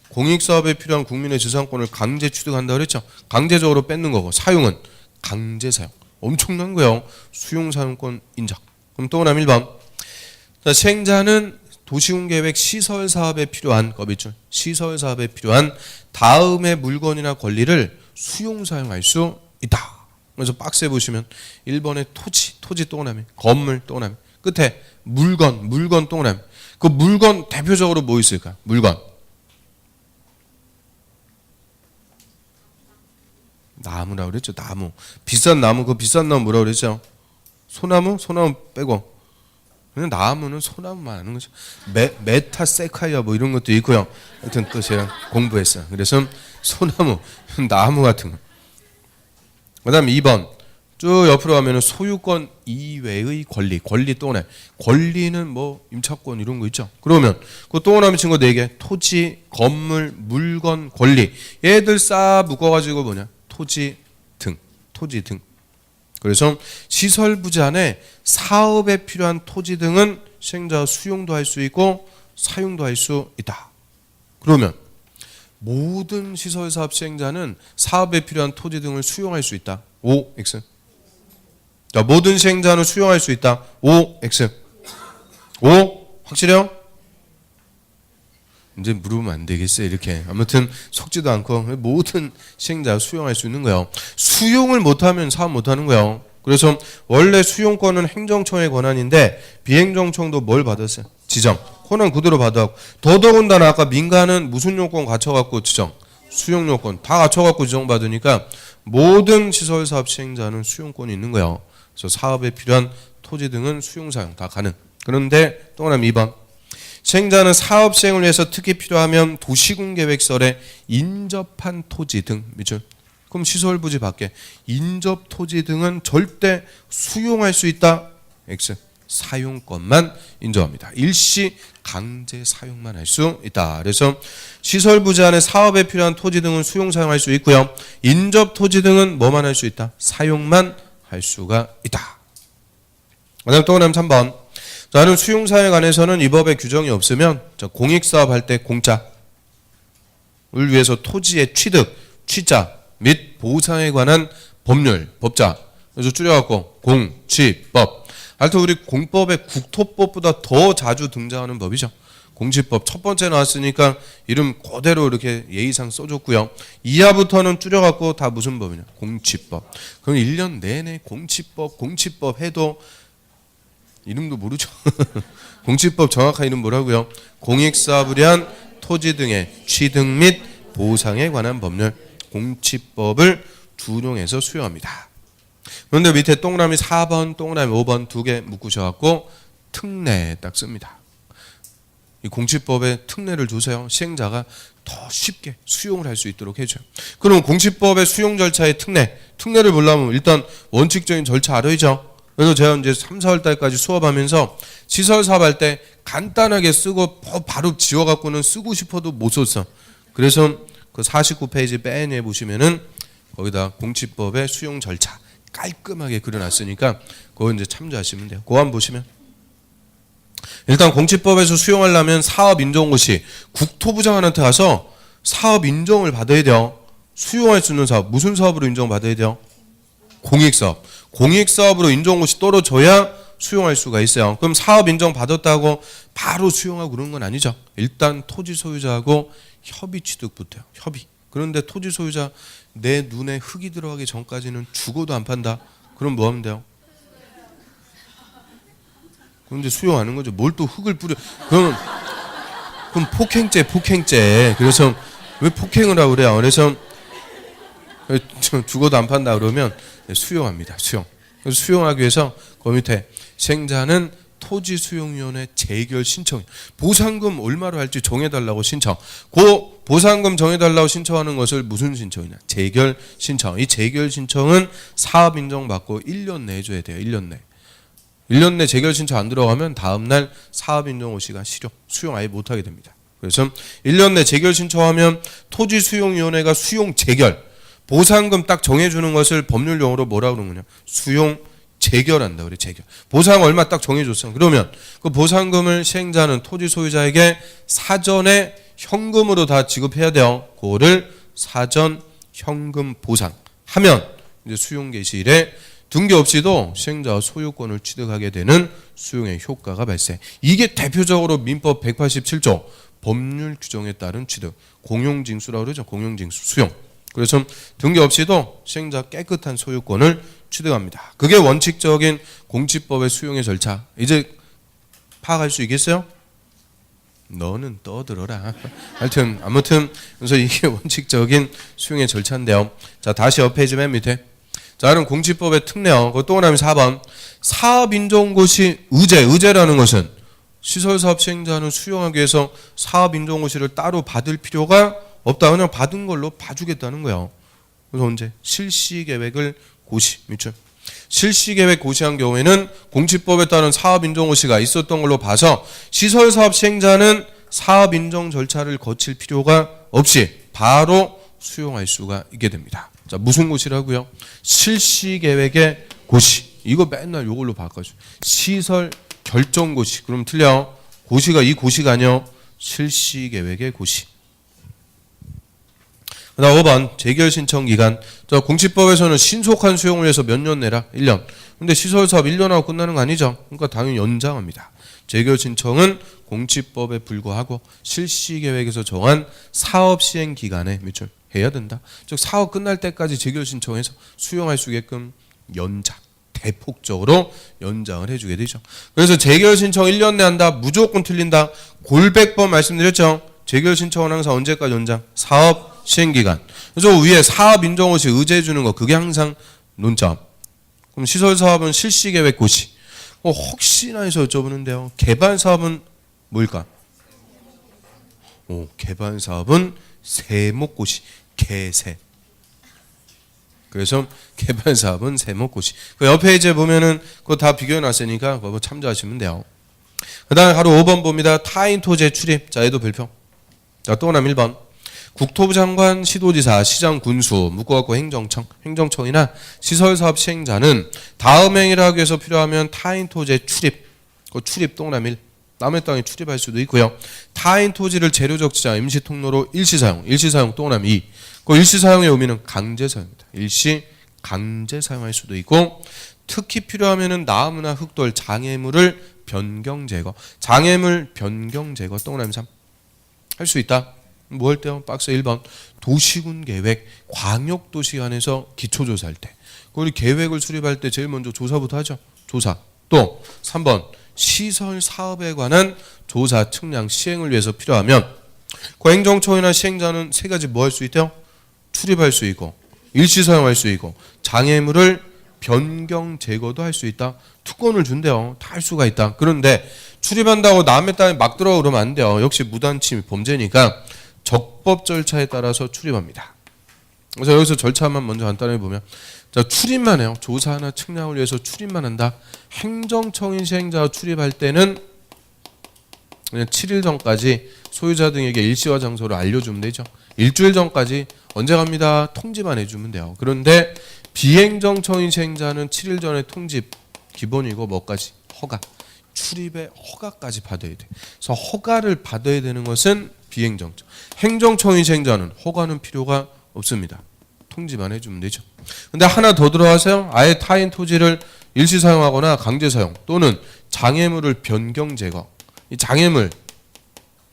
공익사업에 필요한 국민의 재산권을 강제 취득한다 그랬죠. 강제적으로 뺏는 거고, 사용은 강제 사용. 엄청난 거예요. 수용 사용권 인정. 그럼 또 하나 1번. 자, 시행자는 도시군계획 시설사업에 필요한 겁이죠. 시설사업에 필요한 다음의 물건이나 권리를 수용 사용할 수 있다. 그래서 박스에 보시면 1번에 토지 동그라미, 건물 동그라미, 끝에 물건 동그라미. 그 물건 대표적으로 뭐 있을까? 물건. 나무라고 그랬죠. 나무. 비싼 나무, 그 비싼 나무 뭐라고 그랬죠? 소나무 빼고. 그냥 나무는 소나무만 하는 거죠. 메타세카이아 뭐 이런 것도 있고요. 하여튼 또 제가 공부했어요. 그래서 소나무, 나무 같은 거. 그 다음 2번. 쭉 옆으로 가면 소유권 이외의 권리 동그라미. 권리는 뭐 임차권 이런 거 있죠. 그러면 그 동그라미 친 거 4개. 토지, 건물, 물건, 권리. 얘들 싹 묶어가지고 뭐냐? 토지 등. 그래서 시설부지 안에 사업에 필요한 토지 등은 시행자가 수용도 할 수 있고 사용도 할 수 있다. 그러면 모든 시설사업 시행자는 사업에 필요한 토지 등을 수용할 수 있다. OX. 자, 모든 시행자는 수용할 수 있다. OX. O 확실해요? 이제 물으면 안 되겠어요. 이렇게 아무튼 속지도 않고 모든 시행자가 수용할 수 있는 거예요. 수용을 못하면 사업 못하는 거예요. 그래서 원래 수용권은 행정청의 권한인데 비행정청도 뭘 받았어요? 지정. 권한 그대로 받아갖고 더더군다나 아까 민간은 무슨 요건 갖춰갖고 지정, 수용 요건 다 갖춰갖고 지정받으니까 모든 시설사업 시행자는 수용권이 있는 거예요. 그래서 사업에 필요한 토지 등은 수용 사용 다 가능. 그런데 또 하나 2번. 시행자는 사업 시행을 위해서 특히 필요하면 도시군계획설에 인접한 토지 등 밑줄. 그럼 시설부지 밖에 인접 토지 등은 절대 수용할 수 있다. X. 사용권만 인정합니다. 일시 강제 사용만 할 수 있다. 그래서 시설부지 안에 사업에 필요한 토지 등은 수용 사용할 수 있고요. 인접 토지 등은 뭐만 할 수 있다. 사용만 할 수가 있다. 그다음 또 하나 3번. 나는 수용사에 관해서는 이 법에 규정이 없으면 공익사업 할 때 공짜 위해서 토지의 취득, 취자 및 보상에 관한 법률, 법자. 그래서 줄여갖고 공취법. 하여튼 우리 공법에 국토법보다 더 자주 등장하는 법이죠. 공취법 첫 번째 나왔으니까 이름 그대로 이렇게 예의상 써줬고요. 이하부터는 줄여갖고 다 무슨 법이냐? 공취법. 그럼 1년 내내 공취법 해도 이름도 모르죠. 공취법 정확한 이름 뭐라고요? 공익사업을 위한 토지 등의 취득 및 보상에 관한 법률 공취법을 준용해서 수용합니다. 그런데 밑에 동그라미 4번, 동그라미 5번 두 개 묶으셔갖고 특례 딱 씁니다. 이 공취법에 특례를 주세요. 시행자가 더 쉽게 수용을 할 수 있도록 해줘요. 그럼 공취법의 수용 절차의 특례를 보려면 일단 원칙적인 절차 알아야죠. 그래서 제가 이제 3, 4월 달까지 수업하면서 시설 사업할 때 간단하게 쓰고 바로 지워갖고는 쓰고 싶어도 못 썼어. 그래서 그 49페이지 맨 위에 보시면은 거기다 공취법의 수용 절차 깔끔하게 그려놨으니까 그거 이제 참조하시면 돼요. 그거 한번 보시면. 일단 공취법에서 수용하려면 사업인정고시 국토부 장관한테 가서 사업 인정을 받아야 돼요. 수용할 수 있는 사업 무슨 사업으로 인정받아야 돼요? 공익사업. 공익사업으로 인정고시 떨어져야 수용할 수가 있어요. 그럼 사업 인정 받았다고 바로 수용하고 그런 건 아니죠. 일단 토지 소유자하고 협의 취득부터요. 협의. 그런데 토지 소유자 내 눈에 흙이 들어가기 전까지는 죽어도 안 판다. 그럼 뭐 하면 돼요? 그런데 수용하는 거죠. 뭘 또 흙을 뿌려? 그럼 폭행죄. 그래서 왜 폭행을 하고 그래요? 그래서 죽어도 안 판다 그러면 수용합니다. 그래서 수용하기 위해서 그 밑에 시행자는 토지수용위원회 재결 신청. 보상금 얼마로 할지 정해달라고 신청. 그 보상금 정해달라고 신청하는 것을 무슨 신청이냐? 재결 신청. 이 재결 신청은 사업 인정받고 1년 내에 줘야 돼요. 1년 내. 1년 내 재결 신청 안 들어가면 다음날 사업 인정고시가 수용 아예 못하게 됩니다. 그래서 1년 내 재결 신청하면 토지수용위원회가 수용 재결. 보상금 딱 정해주는 것을 법률 용어로 뭐라고 그러는 거냐? 수용 재결한다. 그래, 재결. 보상 얼마 딱 정해줬어. 그러면 그 보상금을 시행자는 토지 소유자에게 사전에 현금으로 다 지급해야 돼요. 그거를 사전 현금 보상하면 이제 수용 개시일에 등기 없이도 시행자가 소유권을 취득하게 되는 수용의 효과가 발생. 이게 대표적으로 민법 187조 법률 규정에 따른 취득. 공용징수라고 그러죠. 공용징수 수용. 그래서 등기 없이도 시행자 깨끗한 소유권을 취득합니다. 그게 원칙적인 공취법의 수용의 절차. 이제 파악할 수 있겠어요? 너는 떠들어라. 하여튼 아무튼 그래서 이게 원칙적인 수용의 절차인데요. 자, 다시 옆 페이지 맨 밑에. 자, 그럼 공취법의 특례요. 그 동그라미 4번. 사업인정고시 의제라는 것은 시설사업 시행자는 수용하기 위해서 사업인정고시를 따로 받을 필요가 없다. 그냥 받은 걸로 봐주겠다는 거예요. 그래서 언제? 실시계획을 고시. 실시계획 고시한 경우에는 공취법에 따른 사업인정고시가 있었던 걸로 봐서 시설사업 시행자는 사업인정 절차를 거칠 필요가 없이 바로 수용할 수가 있게 됩니다. 자, 무슨 고시라고요? 실시계획의 고시. 이거 맨날 이걸로 바꿔줘. 시설 결정고시. 그럼 틀려. 고시가 이 고시가 아니요. 실시계획의 고시. 그다음 5번 재결 신청 기간. 자, 공취법에서는 신속한 수용을 위해서 몇 년 내라? 1년. 근데 시설사업 1년하고 끝나는 거 아니죠? 그러니까 당연히 연장합니다. 재결 신청은 공취법에 불과하고 실시계획에서 정한 사업 시행 기간에 해야 된다. 즉 사업 끝날 때까지 재결 신청해서 수용할 수 있게끔 연장. 대폭적으로 연장을 해주게 되죠. 그래서 재결 신청 1년 내에 한다. 무조건 틀린다. 골백번 말씀드렸죠. 재결 신청은 항상 언제까지 연장? 사업 시행기간. 그래서 위에 사업 인정고시 의제해 주는 거 그게 항상 논점. 그럼 시설사업은 실시계획 고시. 혹시나 해서 여쭤보는데요. 개발사업은 뭘까? 개발사업은 세목고시. 개세. 그래서 개발사업은 세목고시. 그 옆에 이제 보면은 그거 다 비교해 놨으니까 그거 참조하시면 돼요. 그 다음에 바로 5번 봅니다. 타인 토지의 출입. 자, 얘도 별표. 자, 또 하나 1번. 국토부 장관, 시도지사, 시장, 군수, 묶어갖고 행정청이나 시설사업 시행자는 다음 행위를 하기 위해서 필요하면 타인 토지의 출입. 그 출입 동그라미 1. 남의 땅에 출입할 수도 있고요. 타인 토지를 재료적 지자 임시 통로로 일시사용 또는 2. 그 일시사용의 의미는 강제사용입니다. 일시 강제 사용할 수도 있고 특히 필요하면은 나무나 흙돌 장애물을 변경 제거 장애물 변경 제거 또는 3 할 수 있다. 뭐 할 때요? 박스 1번 도시군 계획 광역도시 안에서 기초조사할 때 우리 계획을 수립할 때 제일 먼저 조사부터 하죠. 조사. 또 3번 시설 사업에 관한 조사 측량 시행을 위해서 필요하면 그 행정처이나 시행자는 세 가지 뭐 할 수 있대요? 출입할 수 있고 일시 사용할 수 있고 장애물을 변경 제거도 할 수 있다. 특권을 준대요. 다 할 수가 있다. 그런데 출입한다고 남의 땅에 막 들어가 그러면 안 돼요. 역시 무단침입 범죄니까 적법 절차에 따라서 출입합니다. 그래서 여기서 절차만 먼저 간단히 보면 자, 출입만 해요. 조사나 측량을 위해서 출입만 한다. 행정청인 시행자가 출입할 때는 그냥 7일 전까지 소유자 등에게 일시와 장소를 알려주면 되죠. 일주일 전까지 언제 갑니다. 통지만 해주면 돼요. 그런데 비행정청인 시행자는 7일 전에 통지 기본이고 뭐까지? 허가. 출입의 허가까지 받아야 돼. 그래서 허가를 받아야 되는 것은 비행정청. 행정청인 시행자는 허가는 필요가 없습니다. 통지만 해주면 되죠. 근데 하나 더 들어가세요. 아예 타인 토지를 일시 사용하거나 강제 사용 또는 장애물을 변경 제거. 이 장애물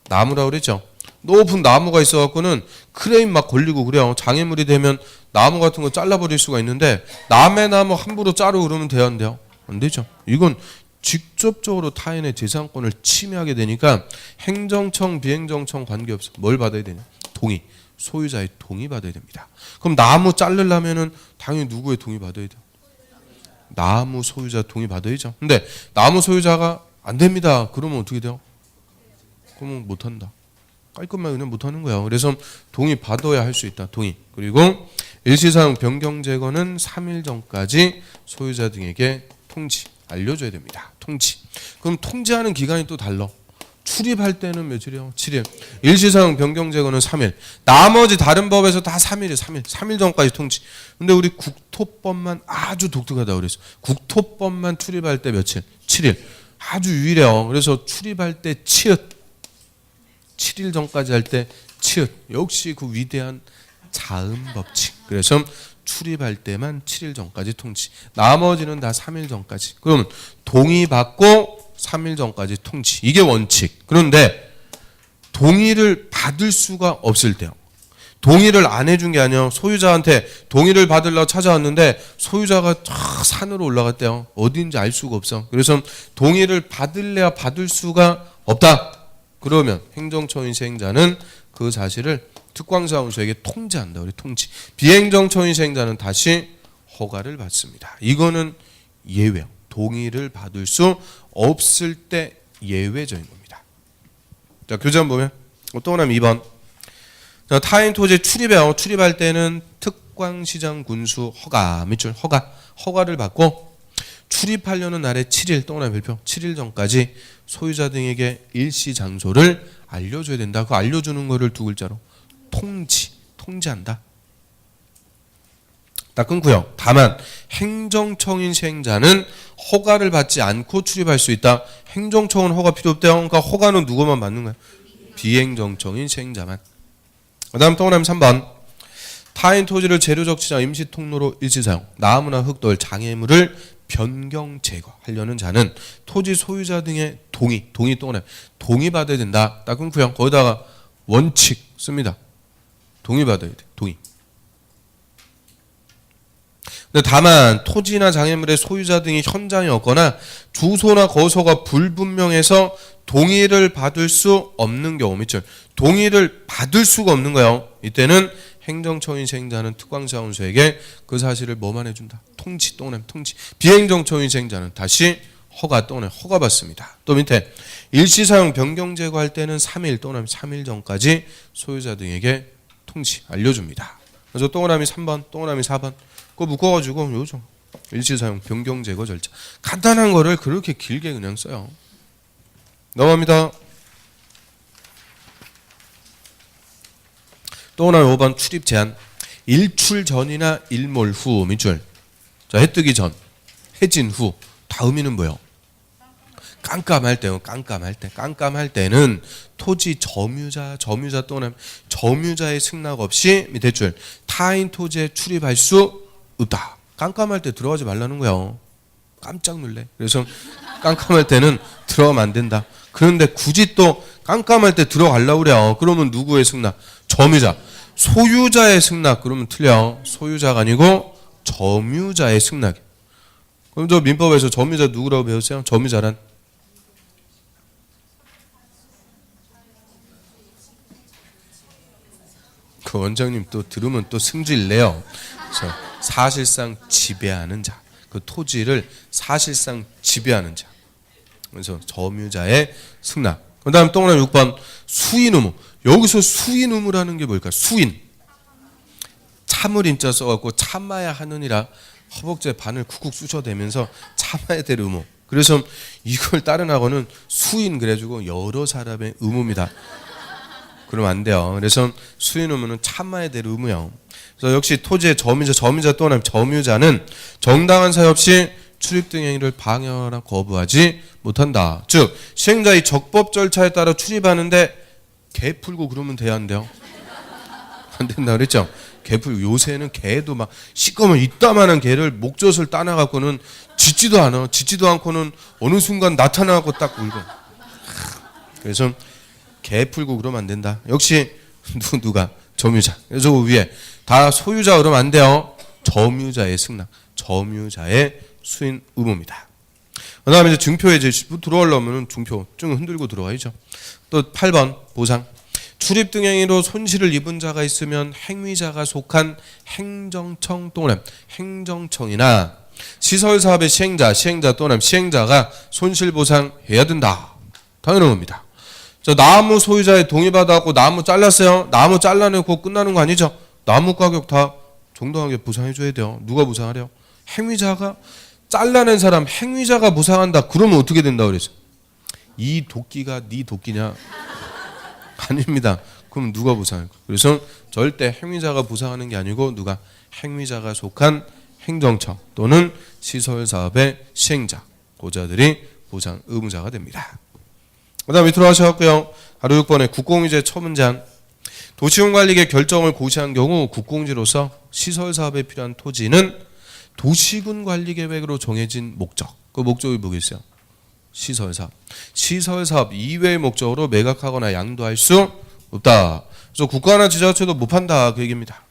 나무라고 그랬죠. 높은 나무가 있어갖고는 크레인 막 걸리고 그래요. 장애물이 되면 나무 같은 거 잘라버릴 수가 있는데 남의 나무 함부로 자르고 그러면 돼야 안 돼요? 안 되죠. 이건 직접적으로 타인의 재산권을 침해하게 되니까 행정청, 비행정청 관계없어. 뭘 받아야 되냐? 동의. 소유자의 동의 받아야 됩니다. 그럼 나무 자르려면은 당연히 누구의 동의 받아야 돼요? 나무 소유자 동의 받아야죠. 근데 나무 소유자가 안 됩니다. 그러면 어떻게 돼요? 그러면 못 한다. 깔끔하게 그냥 못 하는 거예요. 그래서 동의 받아야 할 수 있다. 동의. 그리고 일시사용 변경 제거는 3일 전까지 소유자 등에게 통지 알려줘야 됩니다. 통지. 그럼 통지하는 기간이 또 달라. 출입할 때는 며칠이요? 7일. 일시사용 변경 제거는 3일. 나머지 다른 법에서 다 3일이에요. 3일 전까지 통지. 근데 우리 국토법만 아주 독특하다고 그랬어. 국토법만 출입할 때 며칠? 7일. 아주 유일해요. 그래서 출입할 때 치읓. 7일 전까지 할 때 치읓. 역시 그 위대한 자음 법칙. 그래서 출입할 때만 7일 전까지 통지. 나머지는 다 3일 전까지. 그러면 동의받고 3일 전까지 통지. 이게 원칙. 그런데 동의를 받을 수가 없을 때요. 동의를 안 해준 게 아니에요. 소유자한테 동의를 받으려고 찾아왔는데 소유자가 산으로 올라갔대요. 어디인지 알 수가 없어. 그래서 동의를 받을래야 받을 수가 없다. 그러면 행정처인 시행자는 그 사실을 특광사무소에게 통지한다. 우리 통지. 비행정처인 시행자는 다시 허가를 받습니다. 이거는 예외. 동의를 받을 수 없을 때 예외적인 겁니다. 자, 교재한 보면 또 하나 2번. 자, 타인 토지에 출입해요. 출입할 때는 특광시장 군수 허가 밑줄 허가를 받고 출입하려는 날에 7일 또 하나 별표 7일 전까지 소유자 등에게 일시 장소를 알려줘야 된다. 그 알려주는 거를 두 글자로 통지한다. 딱 끊고요. 다만 행정청인 시행자는 허가를 받지 않고 출입할 수 있다. 행정청은 허가 필요 없대요. 그러니까 허가는 누구만 받는 거야? 비행정청인 시행자만. 그 다음 동그라미 3번. 타인 토지를 재료적 지자 임시 통로로 일시 사용, 나무나 흙돌, 장애물을 변경 제거하려는 자는 토지 소유자 등의 동의 동그라미 동의받아야 된다. 딱 끊고요. 거기다가 원칙 씁니다. 동의받아야 돼. 동의. 근데 다만 토지나 장애물의 소유자 등이 현장에 없거나 주소나 거소가 불분명해서 동의를 받을 수 없는 경우 밑줄 동의를 받을 수가 없는 거예요. 이때는 행정처인 시행자는 특광사무소에게 그 사실을 뭐만 해준다? 통지 동그라미 통지. 비행정처인 시행자는 다시 허가 동그라미 허가 받습니다. 또 밑에 일시사용 변경 제거할 때는 3일 동그라미 3일 전까지 소유자 등에게 통지 알려줍니다. 그래서 동그라미 3번 동그라미 4번 그거 묶어가지고 요즘 일시사용 변경 제거 절차 간단한 거를 그렇게 길게 그냥 써요. 넘어갑니다. 또 하나 5번 출입 제한. 일출 전이나 일몰 후 밑줄. 자, 해 뜨기 전, 해진 후 다 의미는 뭐예요? 깜깜할 때는 토지 점유자 또는 점유자의 승낙 없이 밑에 줄 타인 토지에 출입할 수 없다. 깜깜할 때 들어가지 말라는 거예요. 깜짝 놀래. 그래서 깜깜할 때는 들어가면 안 된다. 그런데 굳이 또 깜깜할 때 들어가려고 그래요. 그러면 누구의 승낙? 점유자. 소유자의 승낙. 그러면 틀려. 소유자가 아니고 점유자의 승낙. 그럼 저 민법에서 점유자 누구라고 배웠어요? 점유자란? 그 원장님 또 들으면 또 승질내요. 그래서 사실상 지배하는 자. 그 토지를 사실상 지배하는 자. 그래서 점유자의 승낙. 그 다음 동그라미 6번 수인 의무. 여기서 수인 의무라는 게 뭘까? 수인. 참을 인자 써갖고 참아야 하느니라 허벅지에 바늘 쿡쿡 쑤셔대면서 참아야 될 의무. 그래서 이걸 따른하고는 수인 그래가지고 여러 사람의 의무입니다. 그러면 안 돼요. 그래서 수인 의무는 참아야 될 의무예요. 그래서 역시 토지의 점유자 또는 점유자는 정당한 사유 없이 출입 등 행위를 방해하거나 거부하지 못한다. 즉 시행자의 적법 절차에 따라 출입하는데 개 풀고 그러면 돼야 안 돼요? 안 된다 그랬죠? 개 풀고 요새는 개도 막 시꺼먼 이따만한 개를 목젖을 따놔갖고는 짖지도 않고는 어느 순간 나타나갖고 딱 울고. 그래서 개 풀고 그러면 안 된다. 역시 누가? 점유자. 그래서 그 위에 다 소유자 그러면 안 돼요. 점유자의 승낙, 점유자의 수인 의무입니다. 그 다음에 이제 증표에 이제 들어오려면 증표 좀 흔들고 들어가야죠. 또 8번 보상. 출입 등 행위로 손실을 입은 자가 있으면 행위자가 속한 행정청 또는 행정청이나 시설사업의 시행자 또는 시행자가 손실보상해야 된다. 당연한 겁니다. 자, 나무 소유자의 동의받아갖고 나무 잘랐어요. 나무 잘라내고 끝나는 거 아니죠? 나무 가격 다 정당하게 보상해줘야 돼요. 누가 보상하래요? 행위자가 잘라낸 사람 행위자가 보상한다. 그러면 어떻게 된다 그랬어? 이 도끼가 네 도끼냐? 아닙니다. 그럼 누가 보상할 거야? 그래서 절대 행위자가 보상하는 게 아니고 누가? 행위자가 속한 행정청 또는 시설사업의 시행자, 고자들이 보상 의무자가 됩니다. 그 다음 밑으로 하셔갖고요. 가로 6번에 국공유재 처분제한. 도시군관리계 결정을 고시한 경우 국공지로서 시설사업에 필요한 토지는 도시군관리계획으로 정해진 목적. 그 목적이 뭐겠어요? 시설사업. 시설사업 이외의 목적으로 매각하거나 양도할 수 없다. 그래서 국가나 지자체도 못 판다 그 얘기입니다.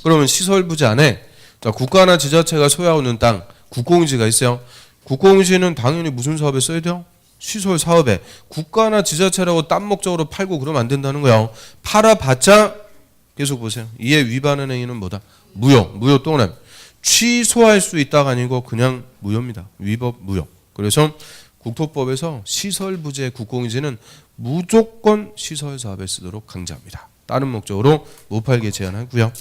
그러면 시설부지 안에 국가나 지자체가 소유하고 있는 땅 국공유지가 있어요. 국공유지는 당연히 무슨 사업에 써야 돼요? 시설 사업에. 국가나 지자체라고 딴 목적으로 팔고 그러면 안 된다는 거예요. 팔아봤자 계속 보세요. 이에 위반하는 행위는 뭐다? 무효 또는 취소할 수 있다가 아니고 그냥 무효입니다. 위법 무효. 그래서 국토법에서 시설 부지의 국공유지는 무조건 시설 사업에 쓰도록 강제합니다. 다른 목적으로 못 팔게 제한하고요.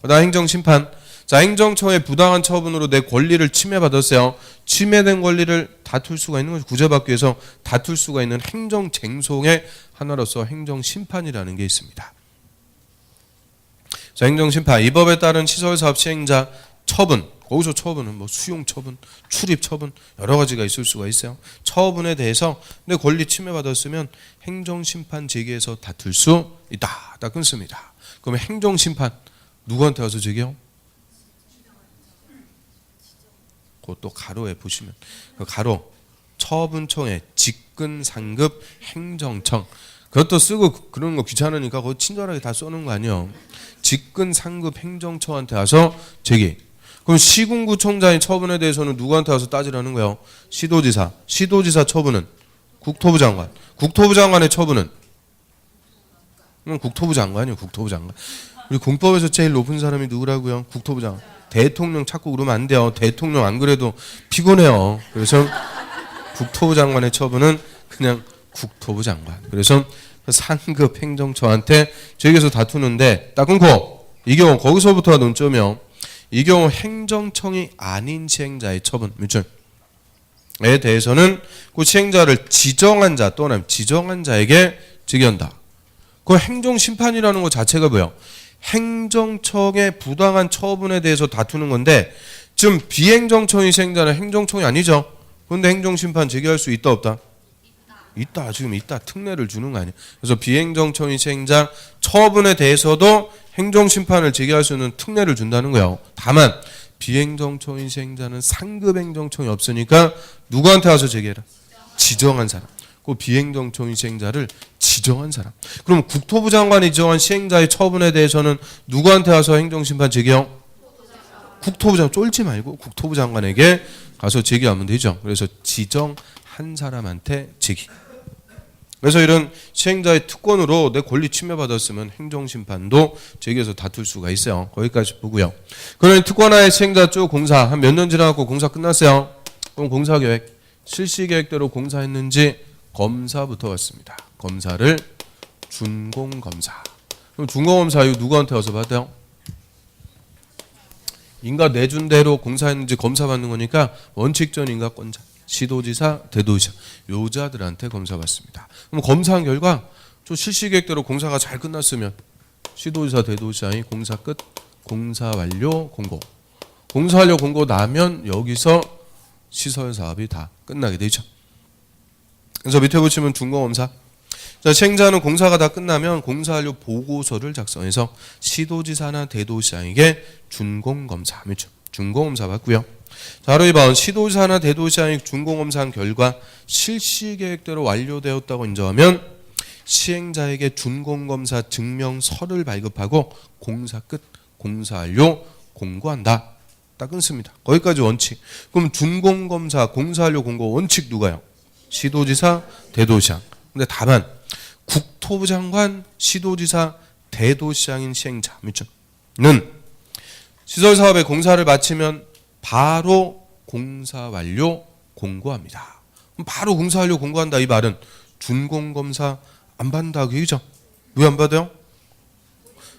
그다음 행정심판. 자, 행정청의 부당한 처분으로 내 권리를 침해받았어요. 침해된 권리를 다툴 수가 있는 거죠. 구제받기 위해서 다툴 수가 있는 행정쟁송의 하나로서 행정심판이라는 게 있습니다. 자, 행정심판. 이 법에 따른 시설사업 시행자 처분. 거기서 처분은 뭐 수용처분, 출입처분 여러 가지가 있을 수가 있어요. 처분에 대해서 내 권리 침해받았으면 행정심판 제기해서 다툴 수 있다. 딱 끊습니다. 그러면 행정심판 누구한테 와서 제기해요? 그것도 가로에 보시면 그 가로 처분청의 직근상급 행정청. 그것도 쓰고 그런 거 귀찮으니까 그거 친절하게 다 써놓은 거 아니에요. 직근상급 행정청한테 와서 제기. 그럼 시군구청장의 처분에 대해서는 누구한테 와서 따지라는 거예요? 시도지사. 시도지사 처분은 국토부 장관. 국토부 장관의 처분은 국토부 장관이요. 국토부 장관. 우리 공법에서 제일 높은 사람이 누구라고요? 국토부 장관. 대통령 찾고 그러면 안 돼요. 대통령 안 그래도 피곤해요. 그래서 국토부 장관의 처분은 그냥 국토부 장관. 그래서 상급 행정처한테 저기서 다투는데 딱 끊고 이 경우 거기서부터가 논점이요. 이 경우 행정청이 아닌 시행자의 처분 에 대해서는 그 시행자를 지정한 자 또는 지정한 자에게 제기한다. 그 행정심판이라는 것 자체가 뭐예요? 행정청의 부당한 처분에 대해서 다투는 건데 지금 비행정청이 시행자는 행정청이 아니죠. 그런데 행정심판 제기할 수 있다 없다? 있다. 지금 있다. 특례를 주는 거 아니야. 그래서 비행정처인 시행자 처분에 대해서도 행정심판을 제기할 수 있는 특례를 준다는 거예요. 다만 비행정처인 시행자는 상급 행정청이 없으니까 누구한테 와서 제기해라? 지정한 사람. 그 비행정처인 시행자를 지정한 사람. 그럼 국토부 장관이 지정한 시행자의 처분에 대해서는 누구한테 와서 행정심판 제기해요? 국토부 장관. 쫄지 말고 국토부 장관에게 가서 제기하면 되죠. 그래서 지정한 사람한테 제기. 그래서 이런 시행자의 특권으로 내 권리 침해받았으면 행정심판도 제기해서 다툴 수가 있어요. 거기까지 보고요. 그러니 특권하에 시행자 쭉 공사 한 몇 년 지나고 공사 끝났어요. 그럼 공사계획 실시계획대로 공사했는지 검사부터 왔습니다. 검사를 준공검사. 그럼 준공검사 이거 누구한테 와서 받아요? 인가 내준 대로 공사했는지 검사 받는 거니까 원칙전 인가권자. 시도지사, 대도시장 요자들한테 검사받습니다. 그럼 검사한 결과 저 실시계획대로 공사가 잘 끝났으면 시도지사, 대도시장이 공사 끝, 공사 완료, 공고. 공사 완료, 공고 나면 여기서 시설 사업이 다 끝나게 되죠. 그래서 밑에 보시면 준공검사. 자, 시행자는 공사가 다 끝나면 공사 완료 보고서를 작성해서 시도지사나 대도시장에게 준공검사, 준공검사 받고요. 자, 바로 2번 시도지사나 대도시장이 준공검사한 결과 실시계획대로 완료되었다고 인정하면 시행자에게 준공검사 증명서를 발급하고 공사 끝, 공사 완료 공고한다. 딱 끊습니다. 거기까지 원칙. 그럼 준공검사, 공사 완료 공고 원칙 누가요? 시도지사, 대도시장. 근데 다만 국토부 장관, 시도지사, 대도시장인 시행자는 시설사업의 공사를 마치면 바로 공사 완료 공고합니다. 그럼 바로 공사 완료 공고한다 이 말은 준공검사 안 받는다 그 얘기죠. 왜 안 받아요?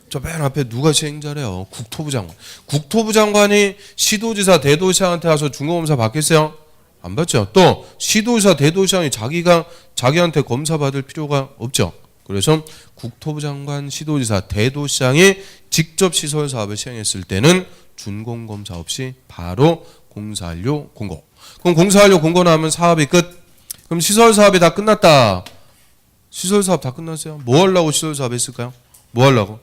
저 맨 앞에 누가 시행자래요? 국토부 장관. 국토부 장관이 시도지사, 대도시장한테 와서 준공검사 받겠어요? 안 받죠. 또 시도지사, 대도시장이 자기한테 검사 받을 필요가 없죠. 그래서 국토부 장관, 시도지사, 대도시장이 직접 시설 사업을 시행했을 때는 준공검사 없이 바로 공사 완료 공고. 그럼 공사 완료 공고 나오면 사업이 끝. 그럼 시설 사업이 다 끝났다. 시설 사업 다 끝났어요. 뭐 하려고 시설 사업 했을까요? 뭐 하려고?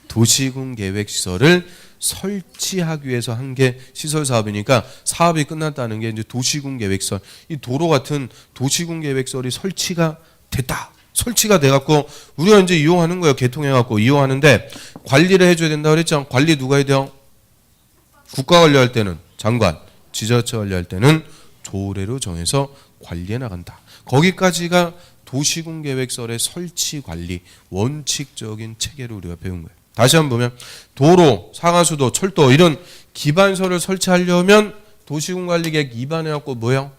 도시군 계획 시설을 설치하기 위해서 한 게 시설 사업이니까 사업이 끝났다는 게 이제 도시군 계획설. 이 도로 같은 도시군 계획설이 설치가 됐다. 설치가 돼갖고 우리가 이제 이용하는 거예요. 개통해갖고 이용하는데 관리를 해줘야 된다 그랬죠. 관리 누가 해야 돼요? 국가 관리할 때는 장관, 지자체 관리할 때는 조례로 정해서 관리해 나간다. 거기까지가 도시군 계획설의 설치 관리 원칙적인 체계를 우리가 배운 거예요. 다시 한번 보면 도로, 상하수도, 철도 이런 기반설을 설치하려면 도시군 관리계획 입안해갖고 뭐예요?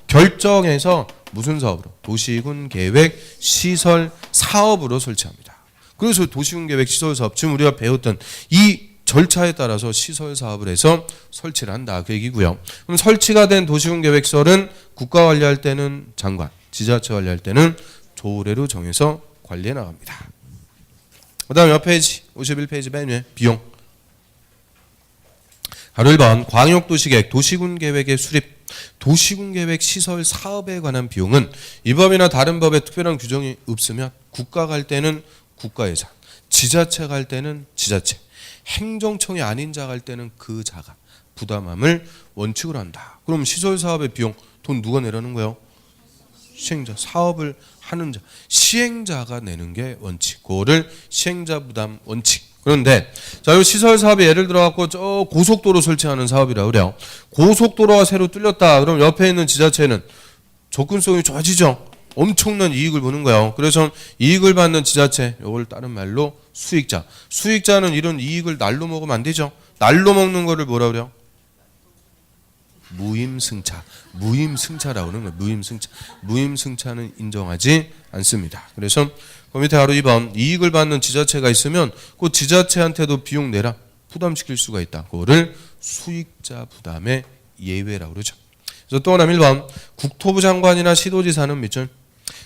결정해서 무슨 사업으로? 도시군 계획 시설 사업으로 설치합니다. 그래서 도시군 계획 시설 사업 지금 우리가 배웠던 이 절차에 따라서 시설 사업을 해서 설치를 한다 그 얘기고요. 그럼 설치가 된 도시군 계획설은 국가 관리할 때는 장관, 지자체 관리할 때는 조례로 정해서 관리해 나갑니다. 그다음 옆 페이지 51페이지 맨 위에 비용. 바로 1번 광역도시계획 도시군 계획의 수립 도시군 계획 시설 사업에 관한 비용은 이 법이나 다른 법에 특별한 규정이 없으면 국가 갈 때는 국가 예산, 지자체 갈 때는 지자체, 행정청이 아닌 자 갈 때는 그 자가 부담함을 원칙으로 한다. 그럼 시설 사업의 비용 돈 누가 내라는 거예요? 시행자, 사업을 하는 자, 시행자가 내는 게 원칙. 그거를 시행자 부담 원칙. 그런데 자, 이 시설 사업이 예를 들어 갖고 저 고속도로 설치하는 사업이라 그래요. 고속도로가 새로 뚫렸다. 그럼 옆에 있는 지자체는 접근성이 좋아지죠. 엄청난 이익을 보는 거예요. 그래서 이익을 받는 지자체, 이걸 다른 말로 수익자. 수익자는 이런 이익을 날로 먹으면 안 되죠. 날로 먹는 거를 뭐라 그래요? 무임승차. 무임승차라고 하는 거예요. 무임승차. 무임승차는 인정하지 않습니다. 그래서 그 밑에 바로 2번 이익을 받는 지자체가 있으면 그 지자체한테도 비용 내라 부담시킬 수가 있다. 그거를 수익자 부담의 예외라고 그러죠. 그래서 또 하나 1번 국토부 장관이나 시도지사는 밑줄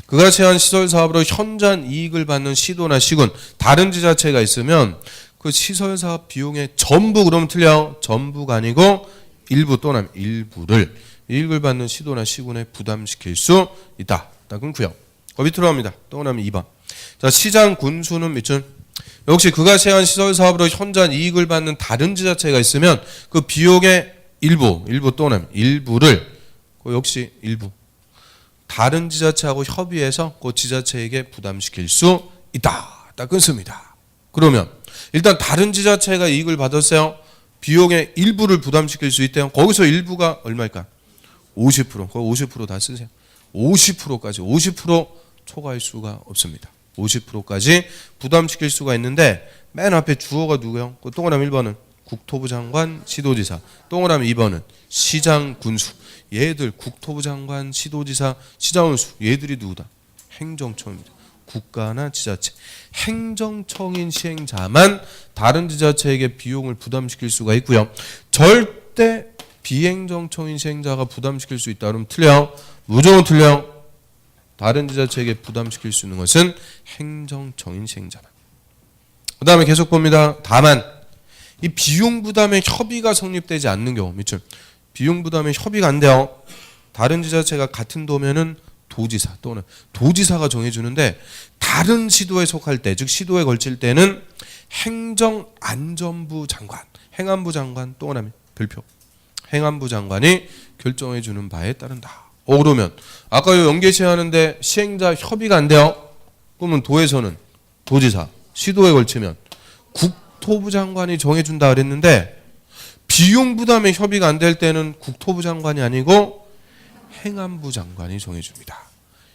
그가 제한 시설 사업으로 현저한 이익을 받는 시도나 시군 다른 지자체가 있으면 그 시설 사업 비용의 전부 그러면 틀려. 전부가 아니고 일부 또는 일부를 이익을 받는 시도나 시군에 부담시킬 수 있다. 딱 끊고요. 밑으로 갑니다. 동그라미 2번. 자, 시장 군수는 밑줄. 역시 그가 시행한 시설 사업으로 현저한 이익을 받는 다른 지자체가 있으면 그 비용의 일부 또는 일부를 역시 일부 다른 지자체하고 협의해서 그 지자체에게 부담시킬 수 있다. 딱 끊습니다. 그러면 일단 다른 지자체가 이익을 받았어요. 비용의 일부를 부담시킬 수 있대요. 거기서 일부가 얼마일까? 50%. 거기 50% 다 쓰세요. 50%까지 50% 초과할 수가 없습니다. 50%까지 부담시킬 수가 있는데 맨 앞에 주어가 누구요? 그 동그라미 1번은 국토부 장관, 시도지사. 동그라미 2번은 시장, 군수. 얘들 국토부 장관, 시도지사, 시장, 군수. 얘들이 누구다? 행정청입니다. 국가나 지자체. 행정청인 시행자만 다른 지자체에게 비용을 부담시킬 수가 있고요. 절대 비행정청인 시행자가 부담시킬 수 있다. 그러면 틀려. 무조건 틀려. 다른 지자체에게 부담시킬 수 있는 것은 행정청인 시행자만. 그 다음에 계속 봅니다. 다만 이 비용 부담의 협의가 성립되지 않는 경우 밑줄. 비용 부담의 협의가 안 돼요. 다른 지자체가 같은 도면은 도지사 또는 도지사가 정해주는데 다른 시도에 속할 때, 즉 시도에 걸칠 때는 행정안전부 장관, 행안부 장관 동그라미 별표. 행안부 장관이 결정해 주는 바에 따른다. 그러면 아까 연계시하는데 시행자 협의가 안 돼요. 그러면 도에서는 도지사, 시도에 걸치면 국토부 장관이 정해준다 그랬는데 비용 부담에 협의가 안 될 때는 국토부 장관이 아니고 행안부 장관이 정해줍니다.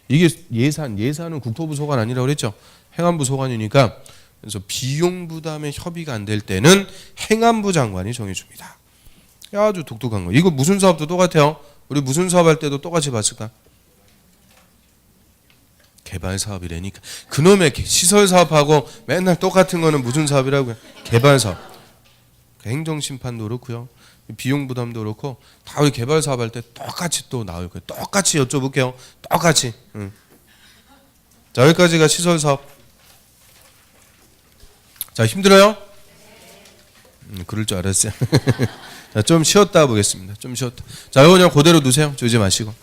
이게 예산은 국토부 소관 아니라고 그랬죠. 행안부 소관이니까 그래서 비용 부담에 협의가 안 될 때는 행안부 장관이 정해줍니다. 아주 독특한 거. 이거 무슨 사업도 똑같아요. 우리 무슨 사업 할 때도 똑같이 봤을까? 개발 사업이라니까. 그놈의 시설 사업하고 맨날 똑같은 거는 무슨 사업이라고요? 개발 사업. 행정심판도 그렇고요. 비용 부담도 그렇고 다 우리 개발 사업 할 때 똑같이 또 나올 거예요. 똑같이 여쭤볼게요. 똑같이. 자, 여기까지가 시설 사업. 자, 힘들어요? 그럴 줄 알았어요. 자, 좀 쉬었다 보겠습니다. 좀 쉬었다. 자, 이거 그냥 그대로 두세요. 조지 마시고.